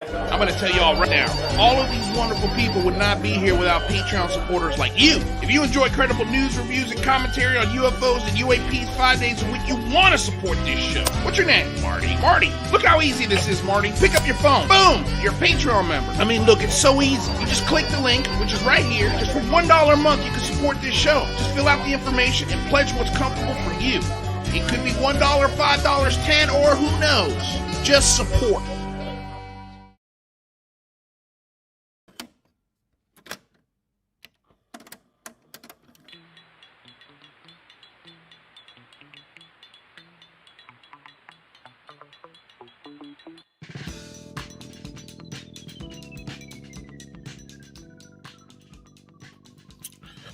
I'm going to tell you all right now, all of these wonderful people would not be here without Patreon supporters like you. If you enjoy credible news, reviews, and commentary on UFOs and UAPs 5 days a week, you want to support this show. What's your name? Marty. Marty, look how easy this is, Marty. Pick up your phone. Boom, you're a Patreon member. I mean, look, it's so easy. You just click the link, which is right here. Just for $1 a month, you can support this show. Just fill out the information and pledge what's comfortable for you. It could be $1, $5, $10, or who knows. Just support.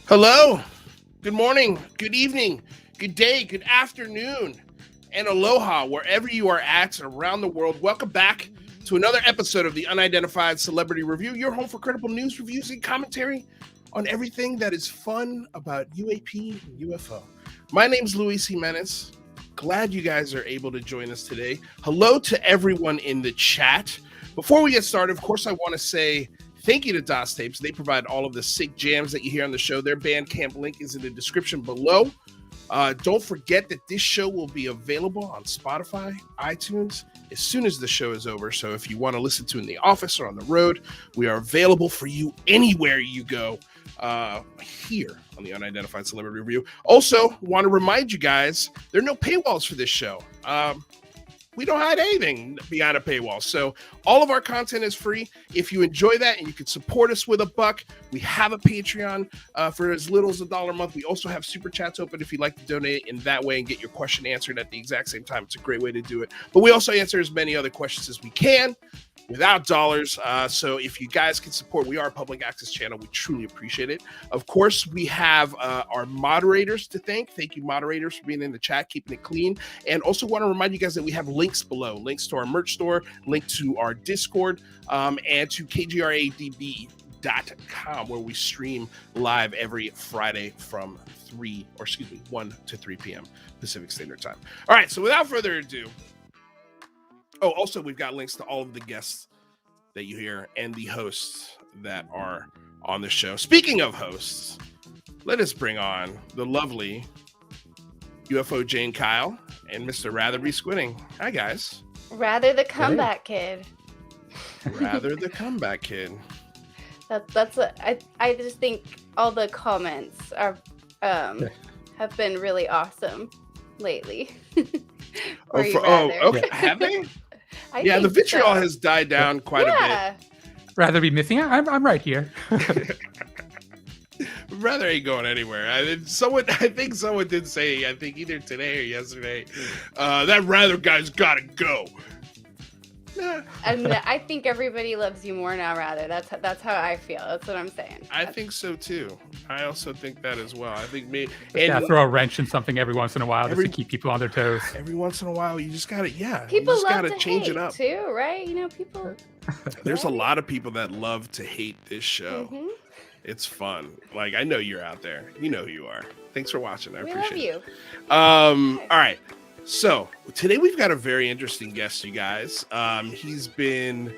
Hello, good morning, good evening, good day, good afternoon, and aloha wherever you are at around the world. Welcome back to another episode of the Unidentified Celebrity Review, your home for credible news, reviews, and commentary on everything that is fun about UAP and UFO. My name's Luis Jimenez. Glad you guys are able to join us today. Hello to everyone in the chat. Before we get started, of course, I want to say thank you to DOS Tapes. They provide all of the sick jams that you hear on the show. Their Bandcamp link is in the description below. Don't forget that this show will be available on Spotify, iTunes, as soon as the show is over. So if you want to listen to it in the office or on the road, we are available for you anywhere you go here on the Unidentified Celebrity Review. Also, want to remind you guys, there are no paywalls for this show. We don't hide anything behind a paywall. So all of our content is free. If you enjoy that and you can support us with $1, we have a Patreon for as little as $1 a month. We also have super chats open if you'd like to donate in that way and get your question answered at the exact same time. It's a great way to do it. But we also answer as many other questions as we can without dollars. So if you guys can support, we are a public access channel. We truly appreciate it. Of course, we have our moderators to thank. Thank you, moderators, for being in the chat, keeping it clean. And also want to remind you guys that we have links below, links to our merch store, link to our Discord, and to kgradb.com, where we stream live every Friday from 1 to 3 p.m. Pacific Standard Time. All right, so without further ado, also, we've got links to all of the guests that you hear and the hosts that are on the show. Speaking of hosts, let us bring on the lovely UFO Jane Kyle and Mr. Rather Be Squinting. Hi, guys. Rather the comeback kid. Rather the comeback kid. That's what I just think all the comments are have been really awesome lately. Okay. Have they? Yeah, the vitriol has died down quite a bit. Rather be missing it? I'm right here. Rather ain't going anywhere. I think someone did say, I think either today or yesterday, that Rather guy's got to go. And I think everybody loves you more now, Rather. That's how I feel. That's what I'm saying. I think so too. I also think that as well. I think throw a wrench in something every once in a while just to keep people on their toes. Every once in a while, you just gotta, people just love gotta to change hate it up too, right? You know, people. There's a lot of people that love to hate this show. Mm-hmm. It's fun. Like, I know you're out there. You know who you are. Thanks for watching. I appreciate it. Love you. All right. So today we've got a very interesting guest, you guys. He's been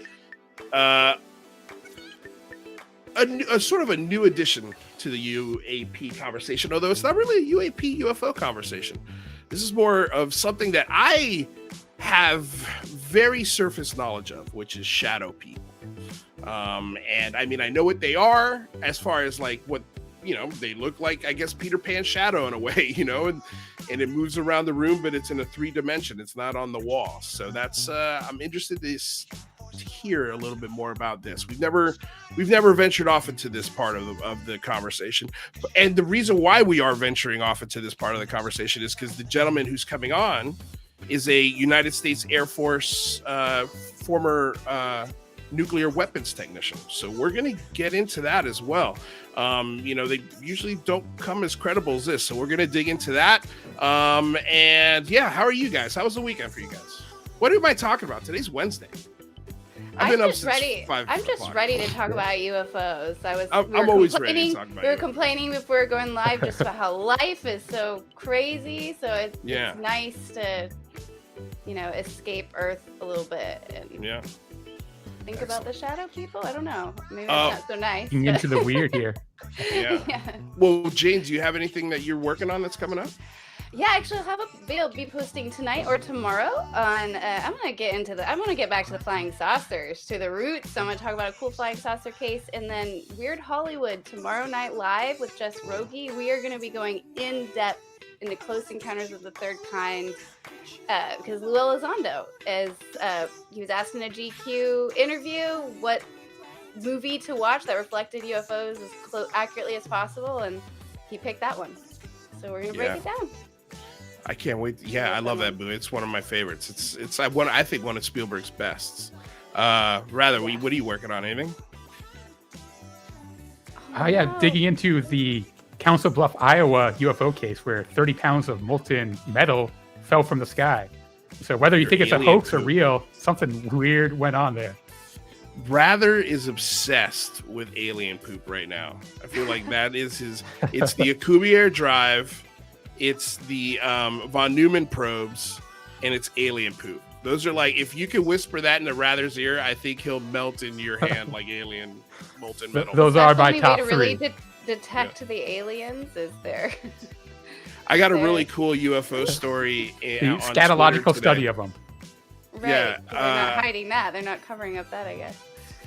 a sort of a new addition to the UAP conversation, although it's not really a UAP UFO conversation. This is more of something that I have very surface knowledge of, which is shadow people. And I mean, I know what they are as far as like what, they look like, I guess, Peter Pan's shadow in a way, and it moves around the room, but it's in a 3-dimension. It's not on the wall. So that's, I'm interested to hear a little bit more about this. We've never ventured off into this part of the conversation. And the reason why we are venturing off into this part of the conversation is because the gentleman who's coming on is a United States Air Force former nuclear weapons technician. So we're going to get into that as well. They usually don't come as credible as this. So we're going to dig into that. And yeah, how are you guys? How was the weekend for you guys? What am I talking about? Today's Wednesday. I'm just ready to talk about UFOs. I'm always ready to talk about We were complaining before we were going live just about how life is so crazy. So it's nice to, escape Earth a little bit. And think about the shadow people. I don't know. Maybe that's not so nice. Into the weird here. Yeah. Well, Jane, do you have anything that you're working on that's coming up? Yeah, actually, I'll have a video be posting tonight or tomorrow on. I'm gonna get back to the flying saucers, to the roots. So I'm gonna talk about a cool flying saucer case, and then Weird Hollywood tomorrow night live with Jess Rogie. We are gonna be going in depth into Close Encounters of the Third Kind, because Lou Elizondo he was asked in a GQ interview what movie to watch that reflected UFOs as accurately as possible, and he picked that one. So we're gonna break it down. I can't wait. Yeah, I love that movie. It's one of my favorites. I think one of Spielberg's bests. What are you working on? Anything? Digging into the Council Bluff, Iowa UFO case where 30 pounds of molten metal fell from the sky. So whether you think it's a hoax or real, something weird went on there. Rather is obsessed with alien poop right now. I feel like that is his. It's the Alcubierre Drive, it's the von Neumann probes, and it's alien poop. Those are like, if you can whisper that in the Rather's ear, I think he'll melt in your hand like alien molten metal. Those are my top three. Really detect the aliens, is there? I got a really cool UFO story. On scatological study of them. Right. Yeah, they're not hiding that. They're not covering up that, I guess.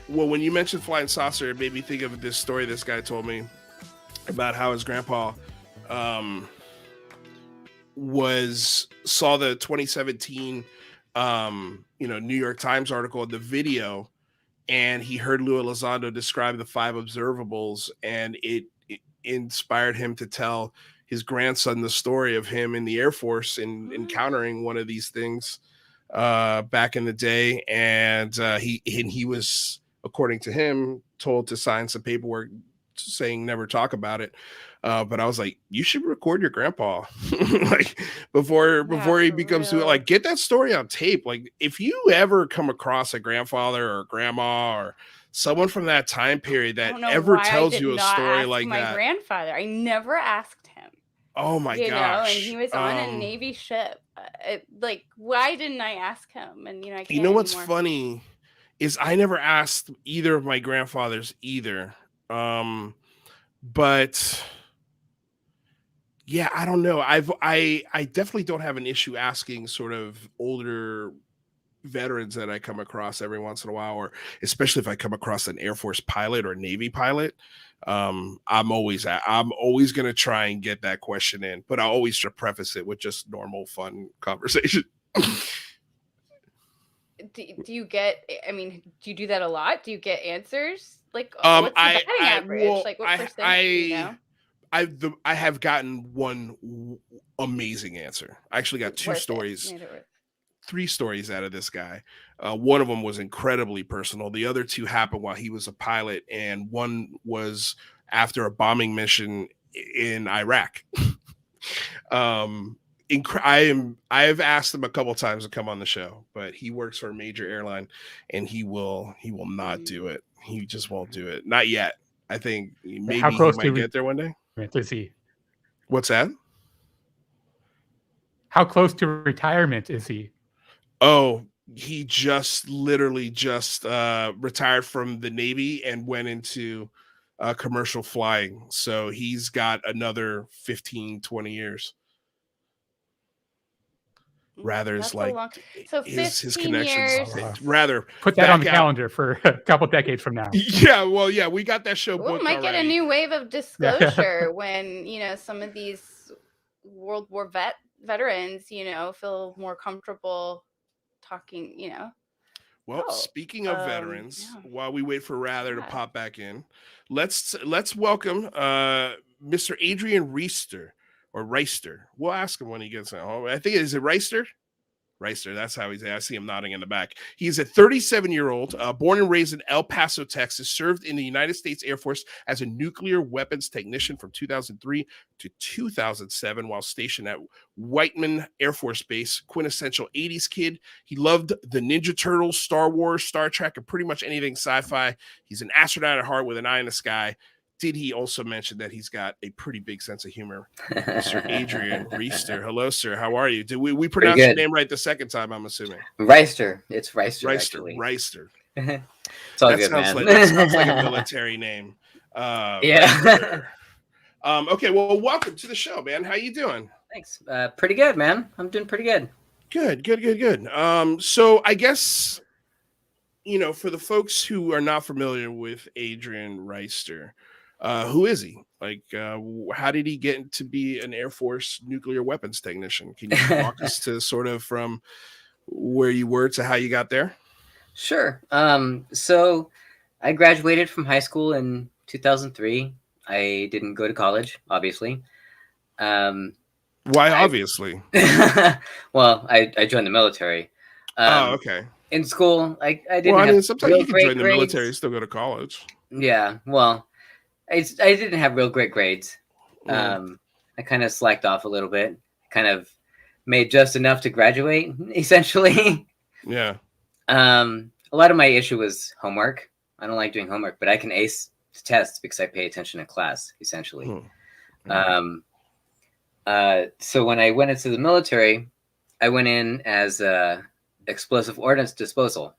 Well, when you mentioned flying saucer, it made me think of this story this guy told me about how his grandpa saw the 2017 New York Times article, the video, and he heard Lou Elizondo describe the 5 observables, and it inspired him to tell his grandson the story of him in the Air Force and encountering one of these things back in the day. And he was, according to him, told to sign some paperwork saying never talk about it. But I was like, you should record your grandpa like before he becomes too, like, get that story on tape. Like, if you ever come across a grandfather or a grandma or someone from that time period that ever tells you a story like that. My grandfather, I never asked him. Oh my gosh. And he was on a Navy ship. Why didn't I ask him? And I can't. You know what's funny is I never asked either of my grandfathers either. But yeah, I don't know. I definitely don't have an issue asking sort of older veterans that I come across every once in a while, or especially if I come across an Air Force pilot or a Navy pilot. I'm always going to try and get that question in, but I always preface it with just normal, fun conversation. Do you do that a lot? Do you get answers? Like, what's the batting average? Well, like, what percent? I have gotten one amazing answer. I actually got 2 stories. 3 stories out of this guy. One of them was incredibly personal. The other 2 happened while he was a pilot, and one was after a bombing mission in Iraq. I've asked him a couple times to come on the show, but he works for a major airline, and he will not do it. He just won't do it. Not yet. I think maybe he might get there one day. Is he? What's that? How close to retirement is he? Oh, he literally just retired from the Navy and went into commercial flying. So he's got another 15, 20 years. Rather's like his connections. Years. Rather put that on the calendar for a couple decades from now. Yeah, well, yeah, we got that show booked. We might get a new wave of disclosure when some of these World War veterans, feel more comfortable talking. Well, speaking of veterans, while we wait for Rather to pop back in, let's welcome Mr. Adrian Reister. Or Reister. We'll ask him when he gets home. I think, is it Reister? Reister, that's how he's. I see him nodding in the back. He's a 37-year-old, born and raised in El Paso, Texas, served in the United States Air Force as a nuclear weapons technician from 2003 to 2007 while stationed at Whiteman Air Force Base. Quintessential 80s kid. He loved the Ninja Turtles, Star Wars, Star Trek, and pretty much anything sci-fi. He's an astronaut at heart with an eye in the sky. Did he also mention that he's got a pretty big sense of humor? Mr. Adrian Reister. Hello, sir. How are you? Did we pronounce your name right the second time, I'm assuming? Reister. It's Reister. Reister. It's all good, man. That sounds like a military name. Yeah. Okay, well, welcome to the show, man. How you doing? Thanks. Pretty good, man. I'm doing pretty good. Good. So I guess, for the folks who are not familiar with Adrian Reister, who is he? Like, how did he get to be an Air Force nuclear weapons technician? Can you walk us to sort of from where you were to how you got there? Sure. So I graduated from high school in 2003. I didn't go to college, obviously. Why, obviously? Well, I joined the military. Okay. In school, I didn't have sometimes you can join the military and still go to college. Yeah, well, I didn't have real great grades. I kind of slacked off a little bit, kind of made just enough to graduate, essentially. Yeah. A lot of my issue was homework. I don't like doing homework, but I can ace the tests because I pay attention in class, essentially. So when I went into the military, I went in as explosive ordnance disposal,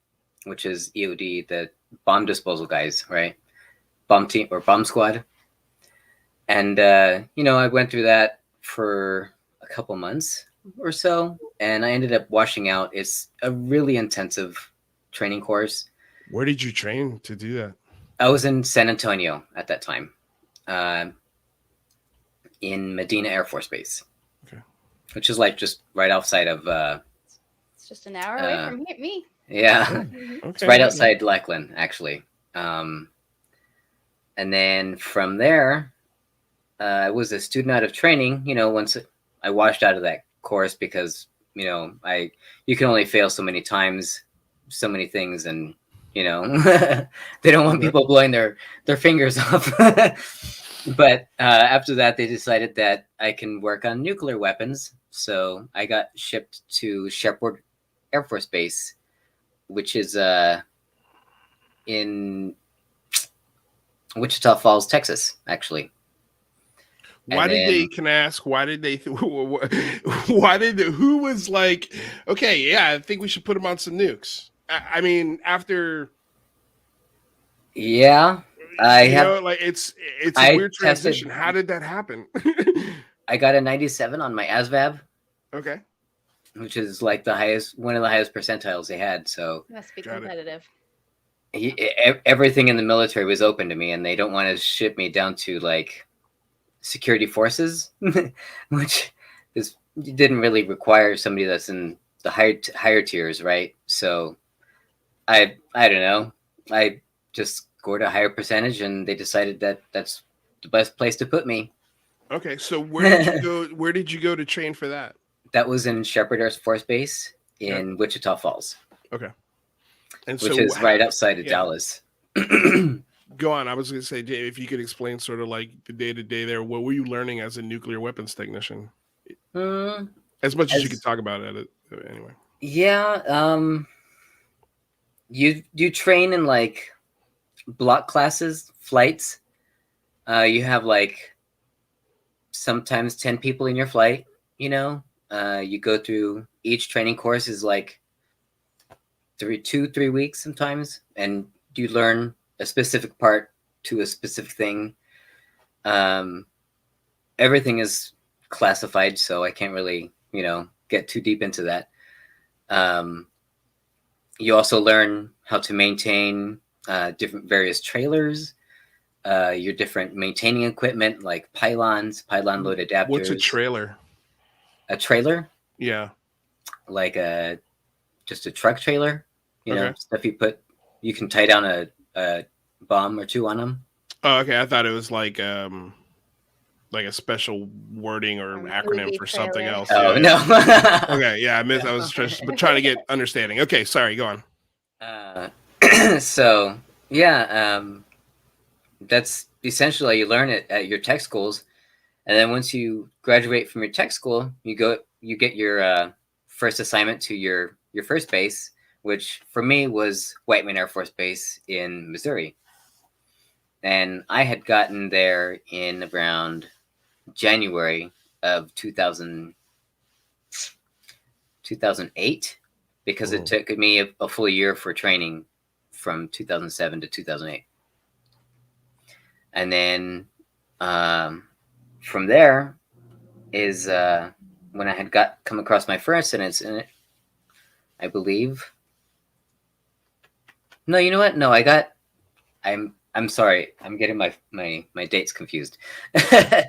which is EOD, the bomb disposal guys, right? Bomb team or bomb squad. And, I went through that for a couple months or so, and I ended up washing out. It's a really intensive training course. Where did you train to do that? I was in San Antonio at that time, in Medina Air Force Base, which is like just right outside of... it's just an hour away from me. Yeah, it's right outside Lackland, actually. And then from there, I was a student out of training, once I washed out of that course because, you can only fail so many times, so many things, and, they don't want people blowing their fingers off. But after that, they decided that I can work on nuclear weapons. So I got shipped to Shepherd Air Force Base, which is in Wichita Falls, Texas, actually. Who was like, okay, yeah, I think we should put him on some nukes. I mean, after. Yeah, it's a weird transition. How did that happen? I got a 97 on my ASVAB. Okay. Which is like one of the highest percentiles they had. So must be competitive. Everything in the military was open to me, and they don't want to ship me down to like security forces, which didn't really require somebody that's in the higher tiers, right? So I don't know. I just scored a higher percentage, and they decided that that's the best place to put me. Okay, so where did you go? Where did you go to train for that? That was in Shepherd Air Force Base in Wichita Falls. Okay, which is right outside of Dallas. Go on. I was going to say, Dave, if you could explain sort of like the day-to-day there. What were you learning as a nuclear weapons technician? As much as you could talk about it anyway. Yeah. You train in like block classes, flights. You have like sometimes 10 people in your flight, you go through each training course is like 3 weeks sometimes, and you learn a specific part to a specific thing. Everything is classified, so I can't really, get too deep into that. You also learn how to maintain different various trailers, your different maintaining equipment like pylons, pylon load adapters. What's a trailer? A trailer? Yeah. Like just a truck trailer, stuff you can tie down a bomb or two on them. Oh, okay. I thought it was like a special wording or acronym for something else. Oh, no. Okay. Yeah. I was trying to get understanding. Okay. Sorry. Go on. So yeah, that's essentially you learn it at your tech schools. And then once you graduate from your tech school, you get your first assignment to your first base, which for me was Whiteman Air Force Base in Missouri. And I had gotten there in around January of 2008 because it took me a full year for training from 2007 to 2008. And then from there is when I had come across my first incident, I believe. No, you know what? No, I'm sorry. I'm getting my dates confused. I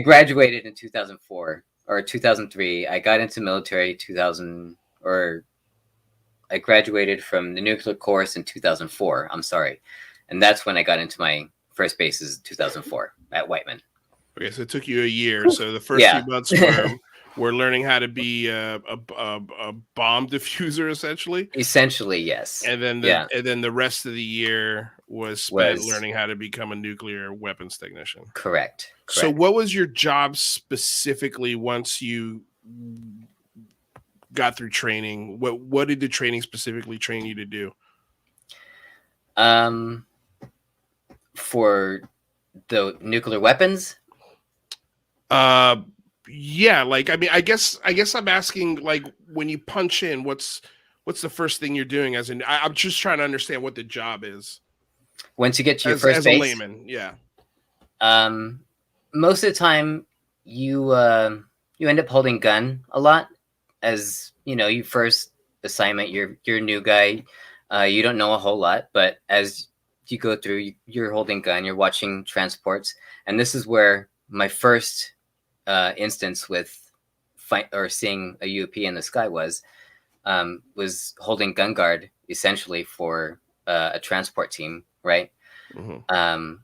graduated in 2004 or 2003. I got into military 2000, or I graduated from the nuclear course in 2004. I'm sorry. And that's when I got into my first bases in 2004 at Whiteman. Okay, so it took you a year. So the first few months were learning how to be a bomb diffuser, essentially. Essentially, yes. And then the rest of the year was spent learning how to become a nuclear weapons technician. Correct. So what was your job specifically once you got through training? What did the training specifically train you to do? For the nuclear weapons? Yeah, like, I mean, I guess I'm asking, like, when you punch in, what's the first thing you're doing? As in, I'm just trying to understand what the job is. Once you get to your first base, a layman, yeah. Most of the time, you end up holding gun a lot, as you know, your first assignment. You're a new guy. You don't know a whole lot, but as you go through, you're holding gun. You're watching transports, and this is where my first instance with seeing a UAP in the sky was holding gun guard essentially for a transport team, right? Mm-hmm.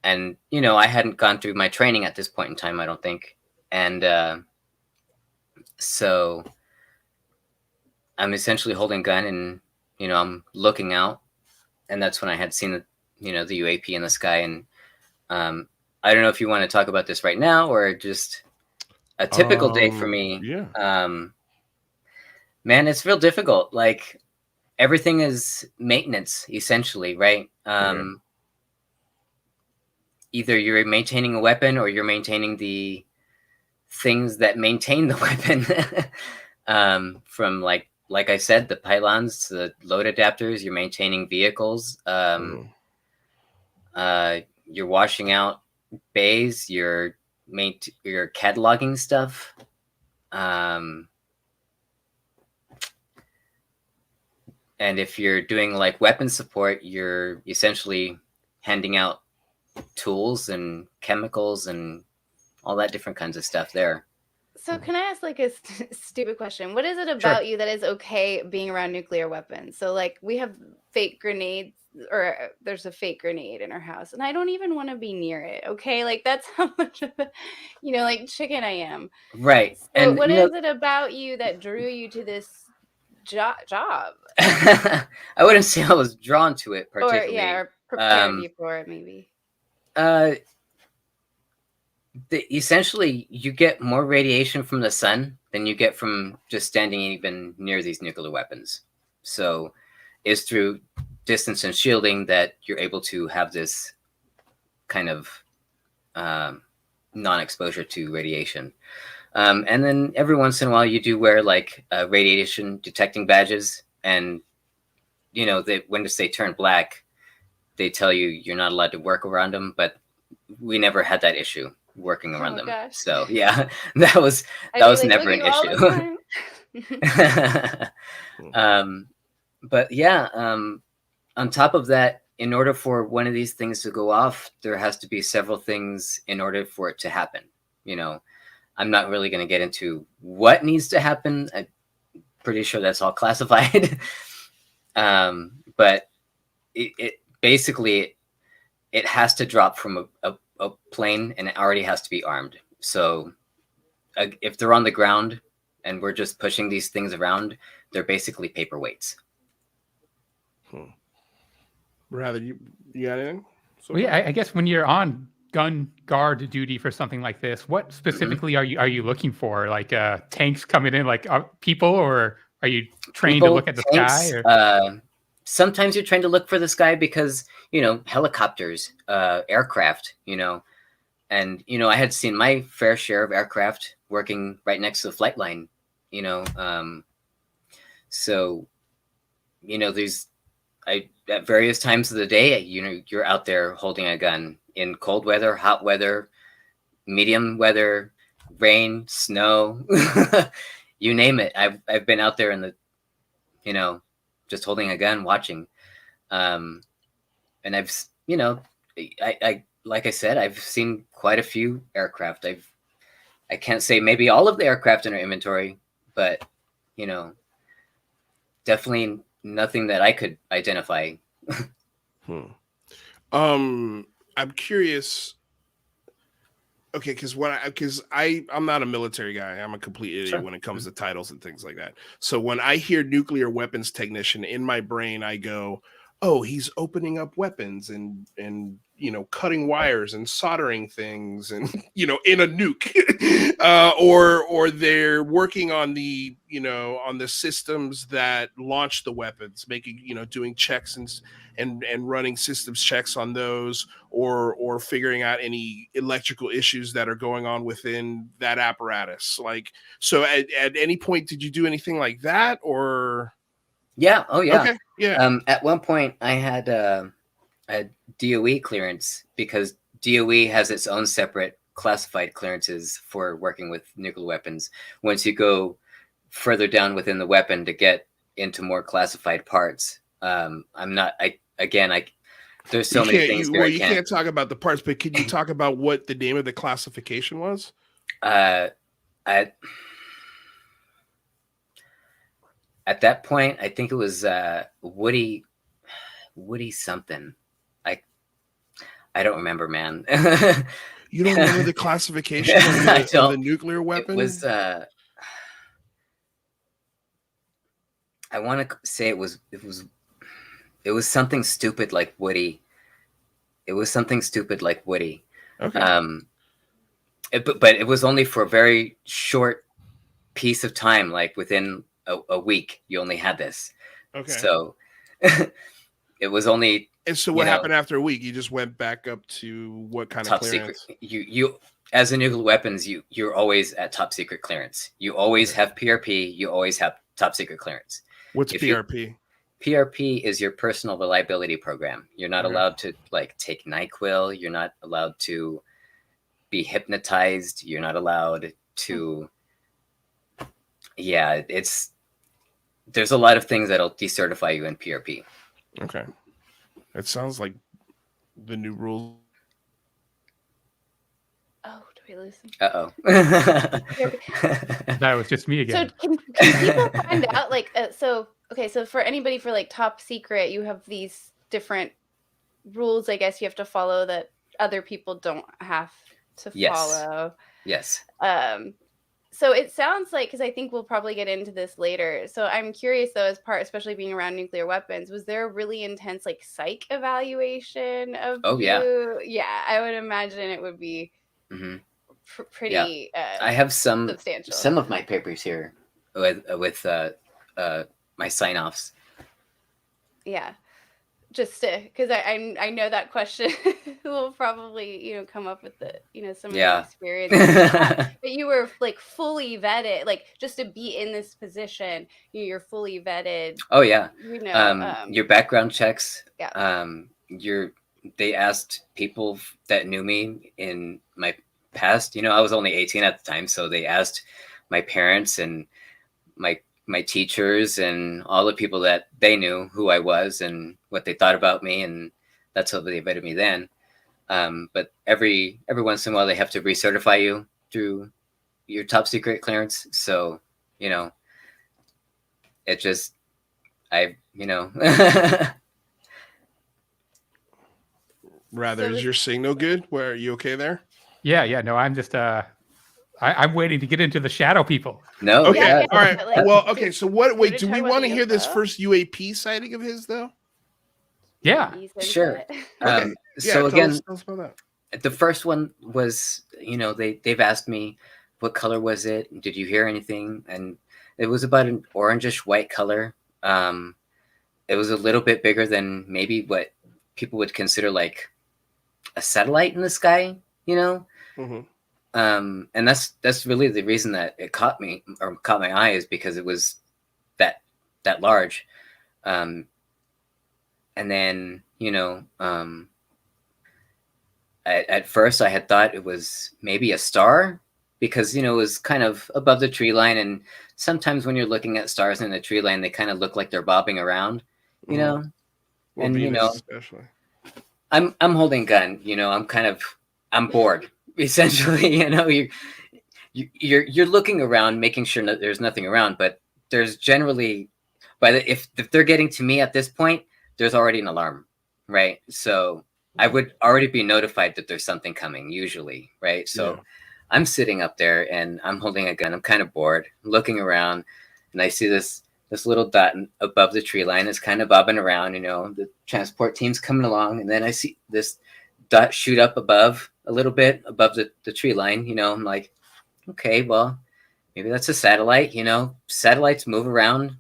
And you know, I hadn't gone through my training at this point in time, I don't think, and so I'm essentially holding gun, and you know, I'm looking out, and that's when I had seen the UAP in the sky, and I don't know if you want to talk about this right now or just a typical day for me. Yeah. Man, it's real difficult. Like, everything is maintenance, essentially, right? Either you're maintaining a weapon or you're maintaining the things that maintain the weapon. From like I said, the pylons to the load adapters, you're maintaining vehicles. You're washing out bays, you're cataloging stuff. And if you're doing like weapon support, you're essentially handing out tools and chemicals and all that different kinds of stuff there. So can I ask like a stupid question? What is it about you that is okay being around nuclear weapons? So like, we have fake grenades, or there's a fake grenade in our house, and I don't even want to be near it. Okay, like, that's how much of a, like, chicken I am. Right. So and what is it about you that drew you to this job? I wouldn't say I was drawn to it particularly. Or prepared you for it, maybe. Essentially, you get more radiation from the sun than you get from just standing even near these nuclear weapons. So it's through distance and shielding that you're able to have this kind of non-exposure to radiation. And then every once in a while you do wear like radiation detecting badges, and when they turn black, they tell you you're not allowed to work around them, but we never had that issue working around them. Gosh. So yeah, that was never an issue. But yeah, on top of that, in order for one of these things to go off, there has to be several things in order for it to happen. I'm not really going to get into what needs to happen. I'm pretty sure that's all classified. But it basically, it has to drop from a plane, and it already has to be armed. So if they're on the ground and we're just pushing these things around, they're basically paperweights. Rather, you got anything? Well, yeah, I guess when you're on gun guard duty for something like this, what specifically are you looking for? Like tanks coming in, like people, or are you trained to look at the sky? Or? Sometimes you're trained to look for the sky because, helicopters, aircraft, and, I had seen my fair share of aircraft working right next to the flight line, so, there's at various times of the day, you're out there holding a gun in cold weather, hot weather, medium weather, rain, snow, you name it. I've been out there in the, just holding a gun, watching. And I've, I like I said, I've seen quite a few aircraft. I can't say maybe all of the aircraft in our inventory, but definitely nothing that I could identify. I'm curious. Okay, because I'm not a military guy. I'm a complete idiot when it comes to titles and things like that. So when I hear nuclear weapons technician, in my brain I go, oh, he's opening up weapons and cutting wires and soldering things and in a nuke, or they're working on the on the systems that launch the weapons, making doing checks and running systems checks on those, or figuring out any electrical issues that are going on within that apparatus. Like, so at any point did you do anything like that, or? Yeah. Oh, yeah. Okay. Yeah. At one point, I had a DOE clearance, because DOE has its own separate classified clearances for working with nuclear weapons. Once you go further down within the weapon to get into more classified parts, there's so many things. You can't talk about the parts, but can you talk about what the name of the classification was? At that point, I think it was Woody something. I don't remember, man. You don't remember the classification of the nuclear weapon? It was. I want to say it was something stupid like Woody. It was something stupid like Woody. Okay. But it was only for a very short piece of time, like within a week. You only had this. Okay. So it was only. And so what happened after a week? You just went back up to what kind of clearance? Top secret. You as a nuclear weapons, you're always at top secret clearance. You always have PRP. You always have top secret clearance. What's PRP? PRP is your personal reliability program. You're not allowed to take NyQuil. You're not allowed to be hypnotized. You're not allowed to. Yeah, there's a lot of things that'll decertify you in PRP. Okay. It sounds like the new rules. Oh, do we lose him? Uh-oh. That was just me again. So can people find out, so for anybody for top secret, you have these different rules, I guess, you have to follow that other people don't have to follow. Yes. So it sounds like, because I think we'll probably get into this later. So I'm curious though, especially being around nuclear weapons, was there a really intense psych evaluation of you? Yeah, I would imagine it would be pretty. Yeah. I have some substantial. Some of my papers here with my sign-offs. Yeah. Just because I know that question will probably come up with the some of the experience, but you were fully vetted, just to be in this position, you're fully vetted. Oh yeah. Your background checks. Yeah. They asked people that knew me in my past. I was only 18 at the time, so they asked my parents and my teachers and all the people that they knew who I was and what they thought about me, and that's how they vetted me then. But every once in a while they have to recertify you through your top secret clearance. So, it just, Rather, is your signal good? Where are you okay there? Yeah. No, I'm just I'm waiting to get into the shadow people. No. Okay. Yeah. All right. Well, okay. So wait, do we want to hear this first UAP sighting of his though? Yeah. Sure. Okay. So again, tell us about that. The first one was, they've asked me, what color was it? Did you hear anything? And it was about an orangish white color. It was a little bit bigger than maybe what people would consider like a satellite in the sky, Mm-hmm. And that's really the reason that it caught my eye, is because it was that large. And then, at first I had thought it was maybe a star because, it was kind of above the tree line. And sometimes when you're looking at stars in the tree line, they kind of look like they're bobbing around, Well, and, Venus especially. I'm holding a gun, I'm bored essentially, you're looking around, making sure that there's nothing around, but there's generally, if they're getting to me at this point, there's already an alarm, right? So I would already be notified that there's something coming usually, right? So yeah. I'm sitting up there and I'm holding a gun. I'm kind of bored, looking around, and I see this little dot above the tree line is kind of bobbing around, the transport team's coming along, and then I see this dot shoot up above a little bit above the tree line, I'm like, okay, well, maybe that's a satellite, satellites move around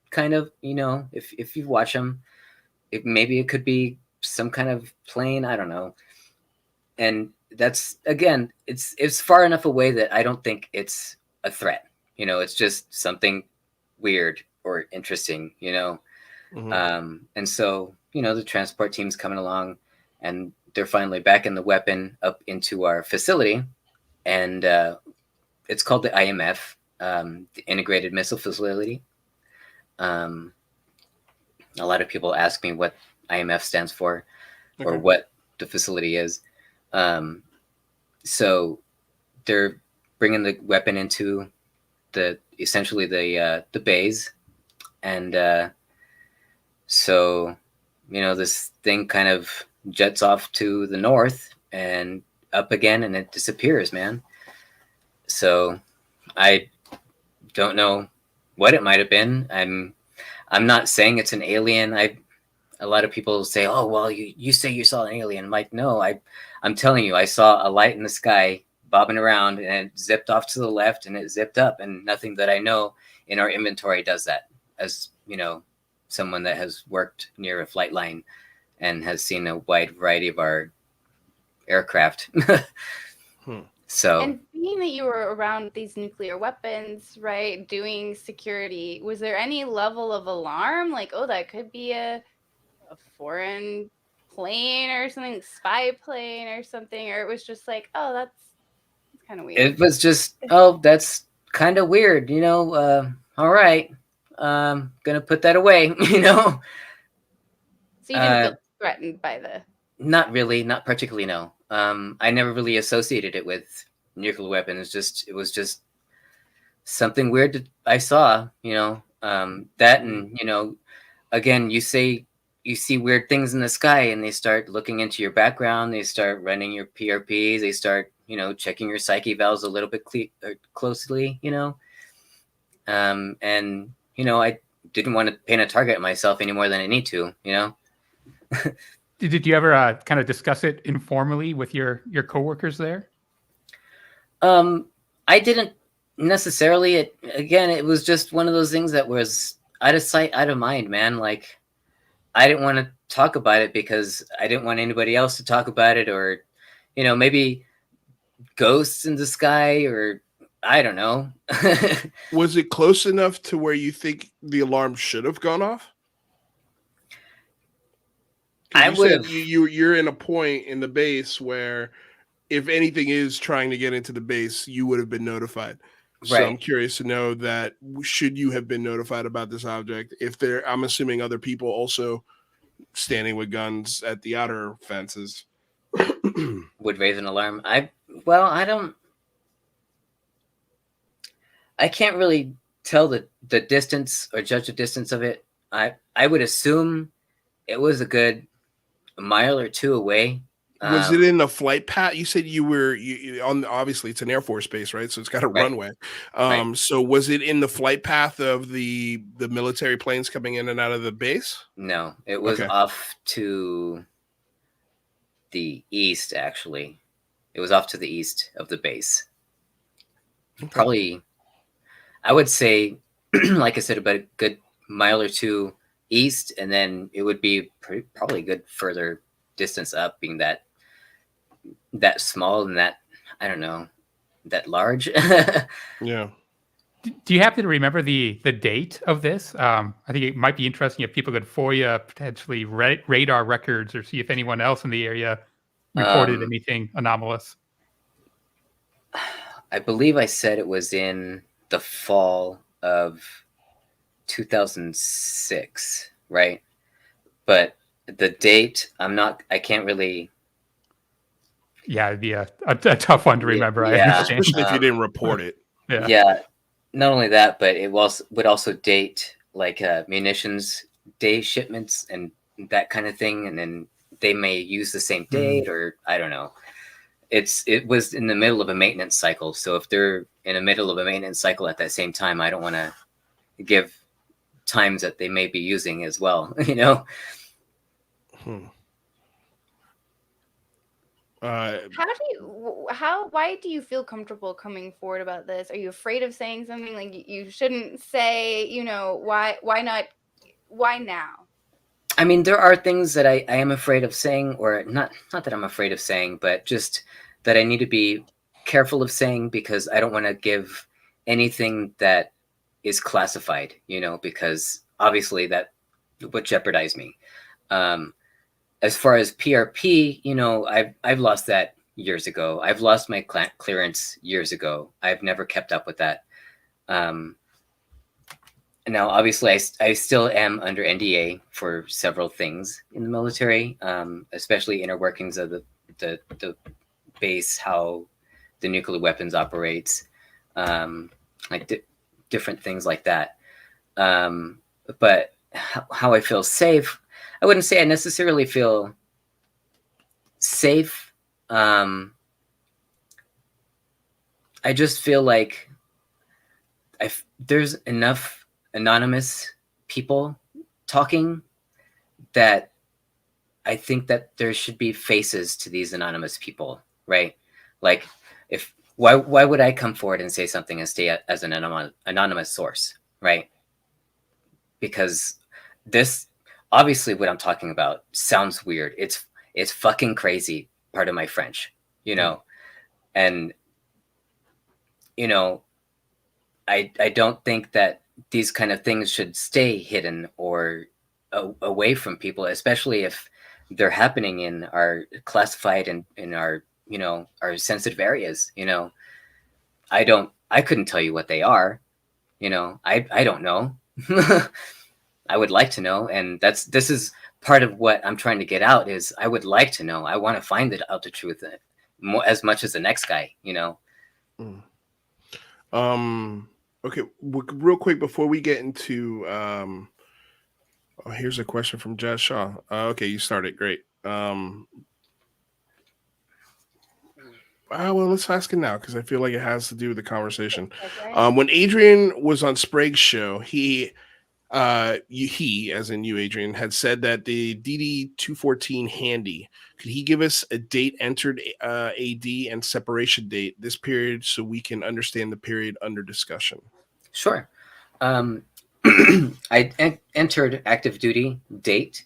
kind of, if you watch them, maybe it could be some kind of plane, I don't know. And that's, again, it's far enough away that I don't think it's a threat, it's just something weird or interesting, Mm-hmm. And so, the transport team's coming along and they're finally backing the weapon up into our facility. And it's called the IMF, the Integrated Missile Facility. A lot of people ask me what IMF stands for, or what the facility is. So they're bringing the weapon into essentially the bays. And so, this thing kind of jets off to the north and up again, and it disappears, man. So I don't know what it might have been. I'm not saying it's an alien. A lot of people say, oh, well, you say you saw an alien. I'm like, no, I'm telling you, I saw a light in the sky bobbing around, and it zipped off to the left and it zipped up, and nothing that I know in our inventory does that. As someone that has worked near a flight line and has seen a wide variety of our aircraft. So, and being that you were around these nuclear weapons, right, doing security, was there any level of alarm? Like, oh, that could be a foreign plane or something, spy plane or something, or it was just like, oh, that's kind of weird. It was just, oh, that's kind of weird, all right, gonna put that away, So you didn't feel threatened by the... Not really, not particularly, no. I never really associated it with nuclear weapons. It was just something weird that I saw, that, and, again, you see weird things in the sky and they start looking into your background. They start running your PRPs. They start, checking your psyche valves a little bit closely, and, I didn't want to paint a target at myself any more than I need to, Did you ever kind of discuss it informally with your coworkers there? I didn't necessarily. It was just one of those things that was out of sight, out of mind, man. Like, I didn't want to talk about it because I didn't want anybody else to talk about it, or, maybe ghosts in the sky, or I don't know. Was it close enough to where you think the alarm should have gone off? I would have. You're in a point in the base where if anything is trying to get into the base, you would have been notified. So right. I'm curious to know that should you have been notified about this object? I'm assuming other people also standing with guns at the outer fences would raise an alarm. I can't really tell the distance or judge the distance of it. I would assume it was a good mile or two away. Was it in the flight path? You said you were on. Obviously, it's an Air Force base, right? So it's got a runway. Right. So was it in the flight path of the military planes coming in and out of the base? No, it was off to the east. Actually, it was off to the east of the base. Okay. Probably, I would say, like I said, about a good mile or two east, and then it would be probably a good further distance up, being that small and that, I don't know, that large. Yeah. Do you happen to remember the date of this? I think it might be interesting if people could FOIA potentially radar records or see if anyone else in the area reported anything anomalous. I believe I said it was in the fall of 2006, right? But the date, I can't really. Yeah, it'd be a tough one to remember. Yeah, I understand. Especially if you didn't report it. Yeah. Not only that, but it would also date like munitions day shipments and that kind of thing, and then they may use the same date, or I don't know. It was in the middle of a maintenance cycle, so if they're in the middle of a maintenance cycle at that same time, I don't want to give times that they may be using as well, you know. Why do you feel comfortable coming forward about this? Are you afraid of saying something like you shouldn't say, why now? I mean, there are things that I am afraid of saying, or not that I'm afraid of saying, but just that I need to be careful of saying, because I don't want to give anything that is classified, because obviously that would jeopardize me. As far as PRP, I've lost that years ago. I've lost my clearance years ago. I've never kept up with that. Now, obviously, I still am under NDA for several things in the military, especially inner workings of the base, how the nuclear weapons operates, like different things like that. But how I feel safe, I wouldn't say I necessarily feel safe. I just feel like there's enough anonymous people talking that I think that there should be faces to these anonymous people, right? Like, why would I come forward and say something and stay as an anonymous source, right? Because this, obviously what I'm talking about sounds weird. It's fucking crazy, pardon my French, and I don't think that these kind of things should stay hidden or away from people, especially if they're happening in our classified and in our, our sensitive areas. I couldn't tell you what they are. I don't know. I would like to know. And this is part of what I'm trying to get out is I would like to know. I want to find out the truth as much as the next guy, Okay, real quick before we get into here's a question from Jazz Shaw. Okay, you started great. Well, let's ask it now because I feel like it has to do with the conversation. Okay. When Adrian was on Sprague's show, he, as in you, Adrian, had said that the DD-214 handy. Could he give us a date entered AD and separation date this period so we can understand the period under discussion? Sure. I entered active duty date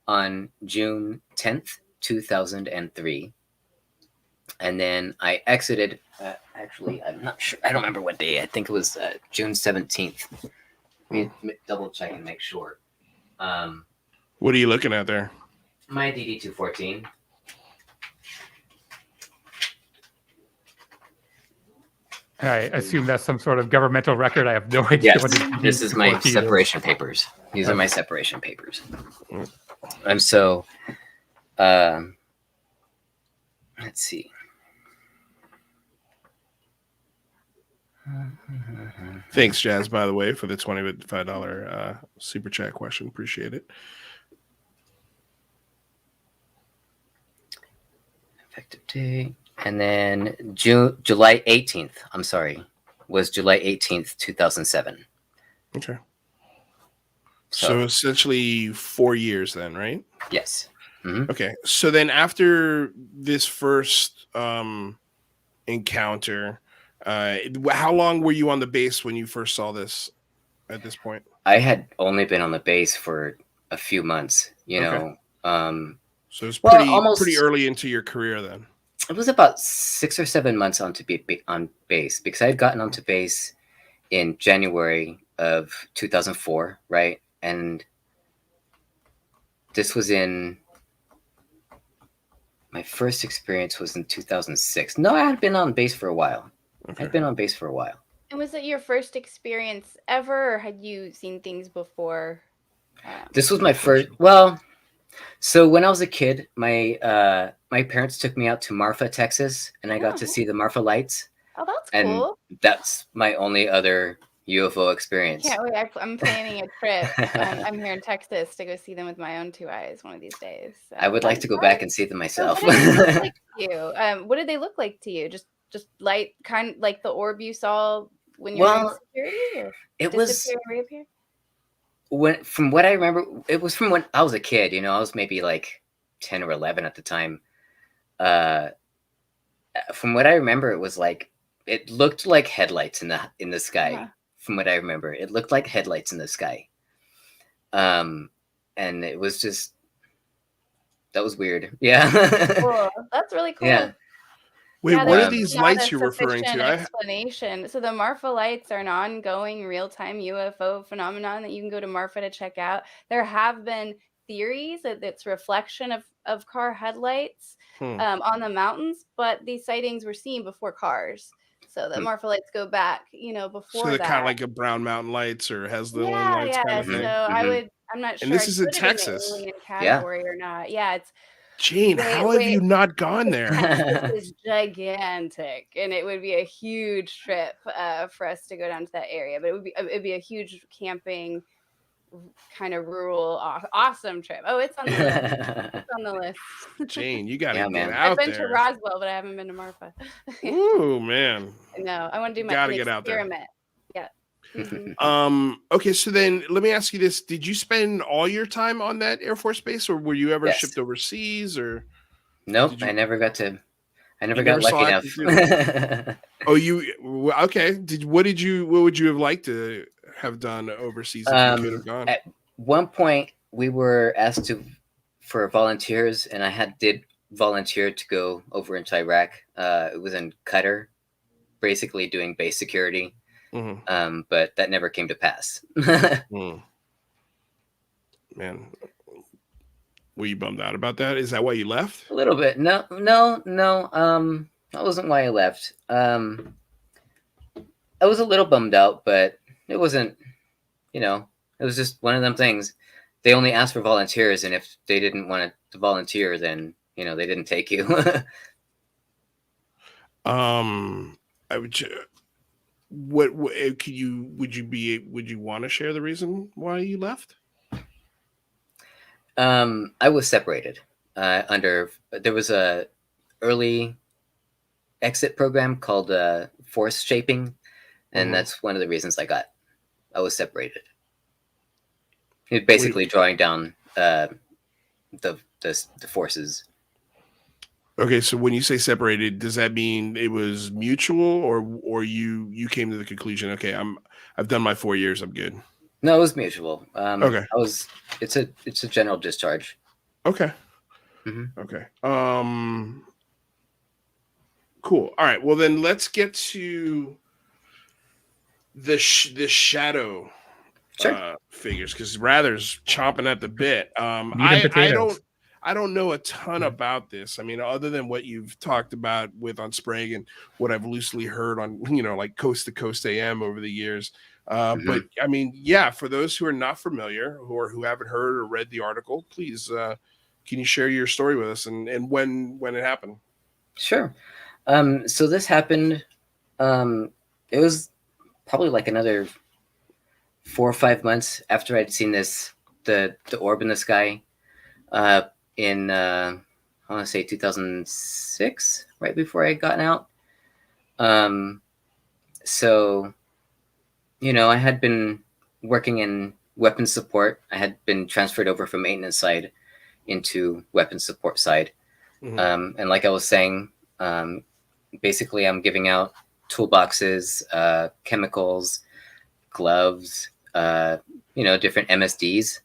on June 10th, 2003. And then I exited, actually, I'm not sure. I don't remember what day. I think it was June 17th. Let me double check and make sure. What are you looking at there? My DD-214. I assume that's some sort of governmental record. I have no idea. Yes, this is my separation papers. These are my separation papers. And so, let's see. Thanks, Jazz, by the way, for the $25 super chat question. Appreciate it. Effective date. And then July 18th, I'm sorry, was July 18th, 2007. Okay. So essentially 4 years then, right? Yes. Mm-hmm. Okay. So then after this first encounter, how long were you on the base when you first saw this at this point? I had only been on the base for a few months, know. So it's pretty early into your career then. It was about 6 or 7 months on base because I had gotten onto base in January of 2004, right? And this was my first experience was in 2006. No, I had been on base for a while. Okay. I'd been on base for a while. And was it your first experience ever, or had you seen things before? This was my first. Well, so when I was a kid, my parents took me out to Marfa, Texas, and I got to see the Marfa lights. Oh, that's And cool. that's my only other UFO experience. Can't wait. I'm planning a trip. I'm here in Texas to go see them with my own 2 eyes one of these days. So I would like to go back and see them myself. So what did they look like to you? What did they look like to you? Just light, kind of like the orb you saw when you were in security? Or it disappear and reappear? From what I remember, it was from when I was a kid. You know, I was maybe like 10 or 11 at the time. From what I remember, it was like it looked like headlights in the sky. Uh-huh. From what I remember, it looked like headlights in the sky. And it was just that was weird. Yeah. Cool. That's really cool. Yeah. Wait, what are these lights you're referring to? Explanation. So the Marfa lights are an ongoing real-time UFO phenomenon that you can go to Marfa to check out. There have been theories that it's reflection of car headlights on the mountains, but these sightings were seen before cars. So the Marfa lights go back, before that. So they're kind of like a Brown Mountain lights or Haslow lights kind of thing. So I'm not sure. And this is in Texas. Alien category or not. Yeah, it's Jane, how have you not gone there? Texas is gigantic, and it would be a huge trip for us to go down to that area. But it'd be a huge camping, kind of rural, awesome trip. Oh, it's on the list. It's on the list. Jane, you got to get out there. I've been to Roswell, but I haven't been to Marfa. Ooh, man. No, I want to do my experiment. Yeah. Mm-hmm. Okay, so then let me ask you this: did you spend all your time on that Air Force base, or were you ever shipped overseas? Or nope, I never got lucky enough. Oh, okay? What would you have liked to have done overseas if you could have gone? At one point, we were asked for volunteers, and I did volunteer to go over into Iraq. It was in Qatar, basically doing base security. Mm-hmm. But that never came to pass. Man, were you bummed out about that? Is that why you left? A little bit. No. That wasn't why I left. I was a little bummed out, but it wasn't. It was just one of them things. They only asked for volunteers, and if they didn't want to volunteer, then they didn't take you. I would. Would you want to share the reason why you left? I was separated there was a early exit program called force shaping, and that's one of the reasons I was separated. It basically drawing down the forces. Okay, so when you say separated, does that mean it was mutual, or you came to the conclusion, okay, I've done my 4 years, I'm good? No, it was mutual. Okay, it's a general discharge. Okay. Mm-hmm. Okay. Cool. All right. Well, then let's get to the shadow figures, because Rather's chomping at the bit. I don't know a ton about this. I mean, other than what you've talked about on Sprague and what I've loosely heard on, like Coast to Coast AM over the years. But I mean, for those who are not familiar or who haven't heard or read the article, please, can you share your story with us and when it happened? Sure. So this happened, it was probably like another 4 or 5 months after I'd seen the orb in the sky. In I want to say 2006, right before I had gotten out. So, I had been working in weapons support. I had been transferred over from maintenance side into weapons support side. Mm-hmm. And like I was saying, basically I'm giving out toolboxes, chemicals, gloves, different MSDs.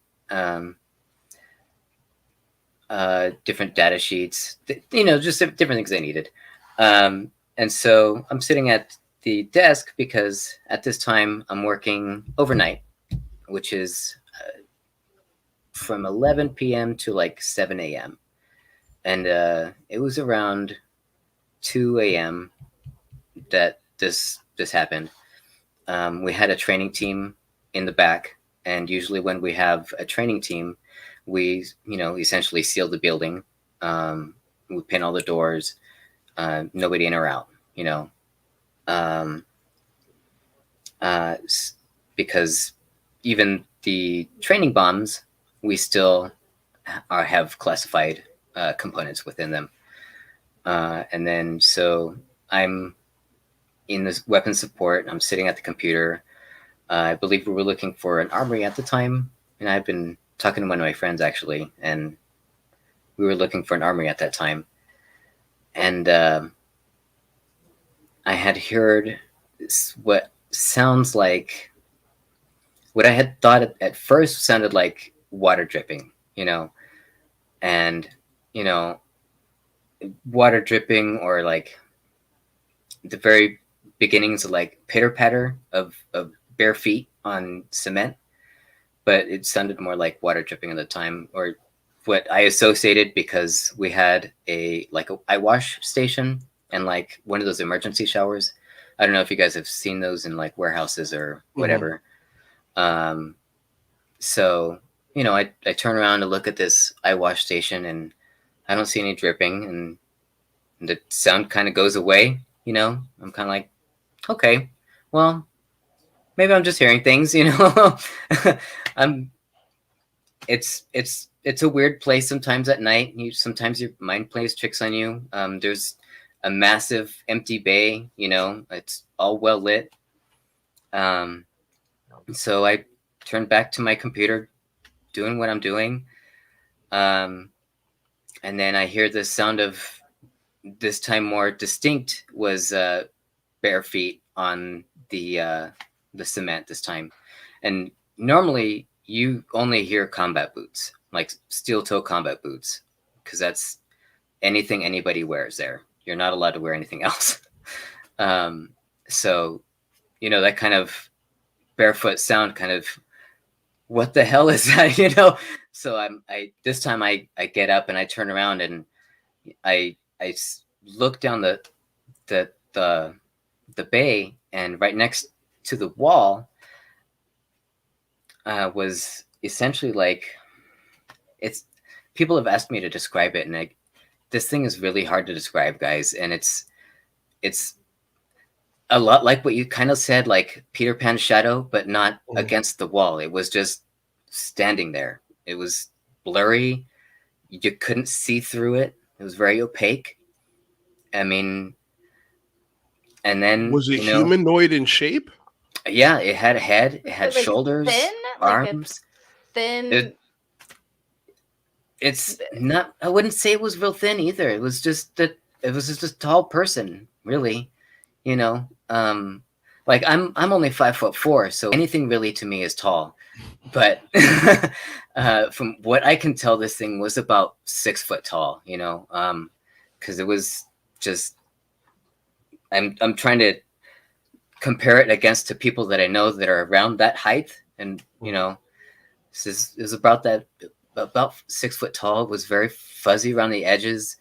Different data sheets, just different things they needed. And so I'm sitting at the desk because at this time I'm working overnight, which is from 11 p.m. to like 7 a.m. And it was around 2 a.m. that this happened. We had a training team in the back, and usually when we have a training team, we essentially seal the building. We pin all the doors, nobody in or out, because even the training bombs, we still have classified components within them. And then so I'm in this weapons support. I'm sitting at the computer. I believe we were looking for an armory at the time, and I've been talking to one of my friends actually, and we were looking for an armory at that time. And I had heard what sounds like, what I had thought at first sounded like water dripping, and water dripping, or like the very beginnings of like pitter patter of bare feet on cement, but it sounded more like water dripping at the time, or what I associated, because we had a eye wash station and like one of those emergency showers. I don't know if you guys have seen those in like warehouses or whatever. Mm-hmm. So I turn around to look at this eye wash station, and I don't see any dripping, and the sound kind of goes away. I'm kind of like, okay, well, maybe I'm just hearing things. It's a weird place sometimes at night. Sometimes your mind plays tricks on you. There's a massive empty bay. It's all well lit. So I turned back to my computer, doing what I'm doing. And then I hear the sound of, this time more distinct, was bare feet on the cement this time. And normally you only hear combat boots, like steel toe combat boots, because that's anything anybody wears there. You're not allowed to wear anything else. So, that kind of barefoot sound, kind of, what the hell is that? So this time I get up and I turn around, and I look down the bay, and right next to the wall was essentially like, people have asked me to describe it, and this thing is really hard to describe, guys. And it's a lot like what you kind of said, like Peter Pan's shadow, but not against the wall. It was just standing there. It was blurry. You couldn't see through it. It was very opaque. I mean, and then, was it humanoid in shape? Yeah, it had a head. It had shoulders, thin? arms. Thin. It's not. I wouldn't say it was real thin either. It was just that. It was just a tall person, really. Like I'm only 5'4", so anything really to me is tall. But from what I can tell, this thing was about 6 foot tall. Because it was just. I'm trying to compare it against to people that I know that are around that height, and it was about 6 foot tall. It was very fuzzy around the edges,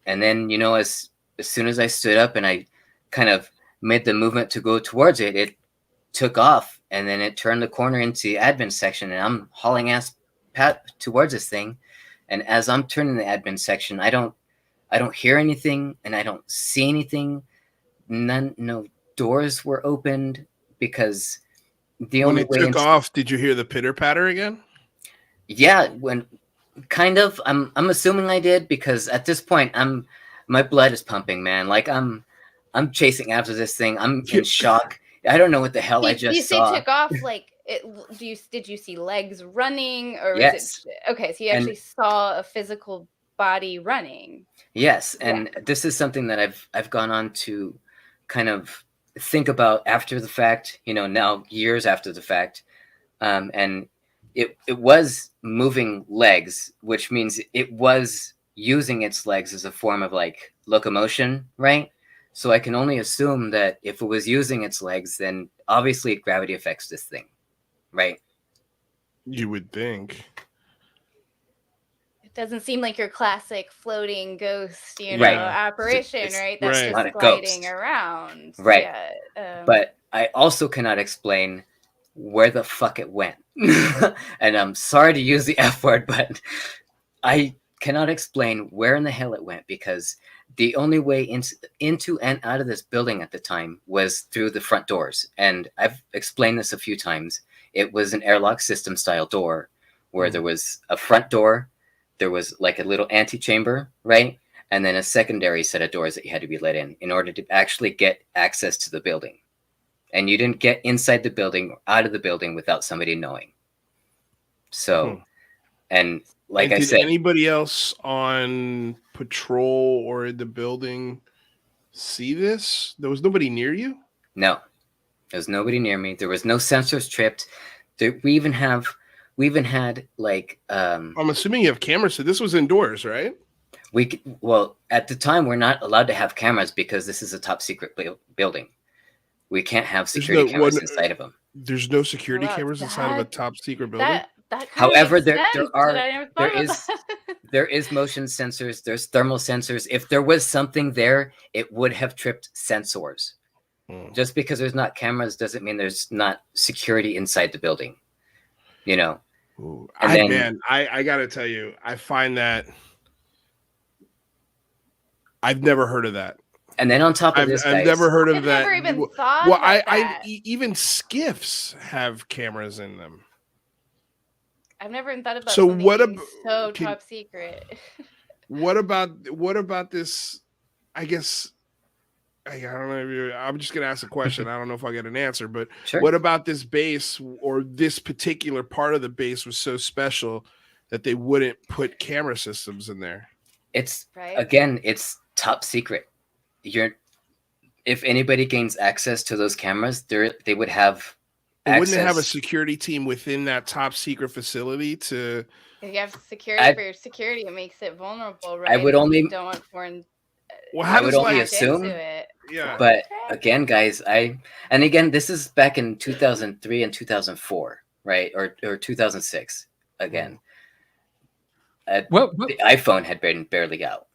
and then as soon as I stood up and I kind of made the movement to go towards it, it took off, and then it turned the corner into the admin section, and I'm hauling ass towards this thing, and as I'm turning the admin section, I don't hear anything, and I don't see anything. No doors were opened, because when it took off, did you hear the pitter patter again? Yeah, when kind of. I'm assuming I did, because at this point my blood is pumping, man. Like I'm chasing after this thing. I'm in shock. I don't know what the hell I just saw. You took off like it. Did you see legs running, or yes? Was it, okay, so you actually saw a physical body running. Yes, and this is something that I've gone on to kind of think about after the fact. Now years after the fact, and it was moving legs, which means it was using its legs as a form of like locomotion, right? So I can only assume that if it was using its legs, then obviously gravity affects this thing, right? You would think. It doesn't seem like your classic floating ghost, Right. apparition, right? That's right. just Not a gliding ghost. around. Right. Yeah. But I also cannot explain where the fuck it went. And I'm sorry to use the F word, but I cannot explain where in the hell it went, because the only way into and out of this building at the time was through the front doors. And I've explained this a few times. It was an airlock system style door where there was a front door, there was like a little antechamber, right? And then a secondary set of doors that you had to be let in order to actually get access to the building. And you didn't get inside the building or out of the building without somebody knowing. So, and like I said, did anybody else on patrol or in the building see this? There was nobody near you? No, there was nobody near me. There was no sensors tripped. We even had like I'm assuming you have cameras, so this was indoors, right? Well, at the time we're not allowed to have cameras because this is a top secret building. We can't have security cameras inside of them. There's no security cameras inside of a top secret building. However, there is motion sensors, there's thermal sensors. If there was something there, it would have tripped sensors. Just because there's not cameras doesn't mean there's not security inside the building. I gotta tell you, I find that I've never heard of that. And then on top of this, I've never heard of that. Never even thought about that. Even skiffs have cameras in them. I've never even thought about. So what about top secret? What about this? I guess I don't know. I'm just gonna ask a question. I don't know if I'll get an answer, but sure. What about this base, or this particular part of the base was so special that they wouldn't put camera systems in there? It's again, it's top secret. If anybody gains access to those cameras, they would have. Wouldn't they have a security team within that top secret facility to? If you have security for your security, it makes it vulnerable, right? I would only don't want foreign. I would only assume. Yeah. But again, guys, and again, this is back in 2003 and 2004, right? Or 2006 again. The iPhone had been barely out,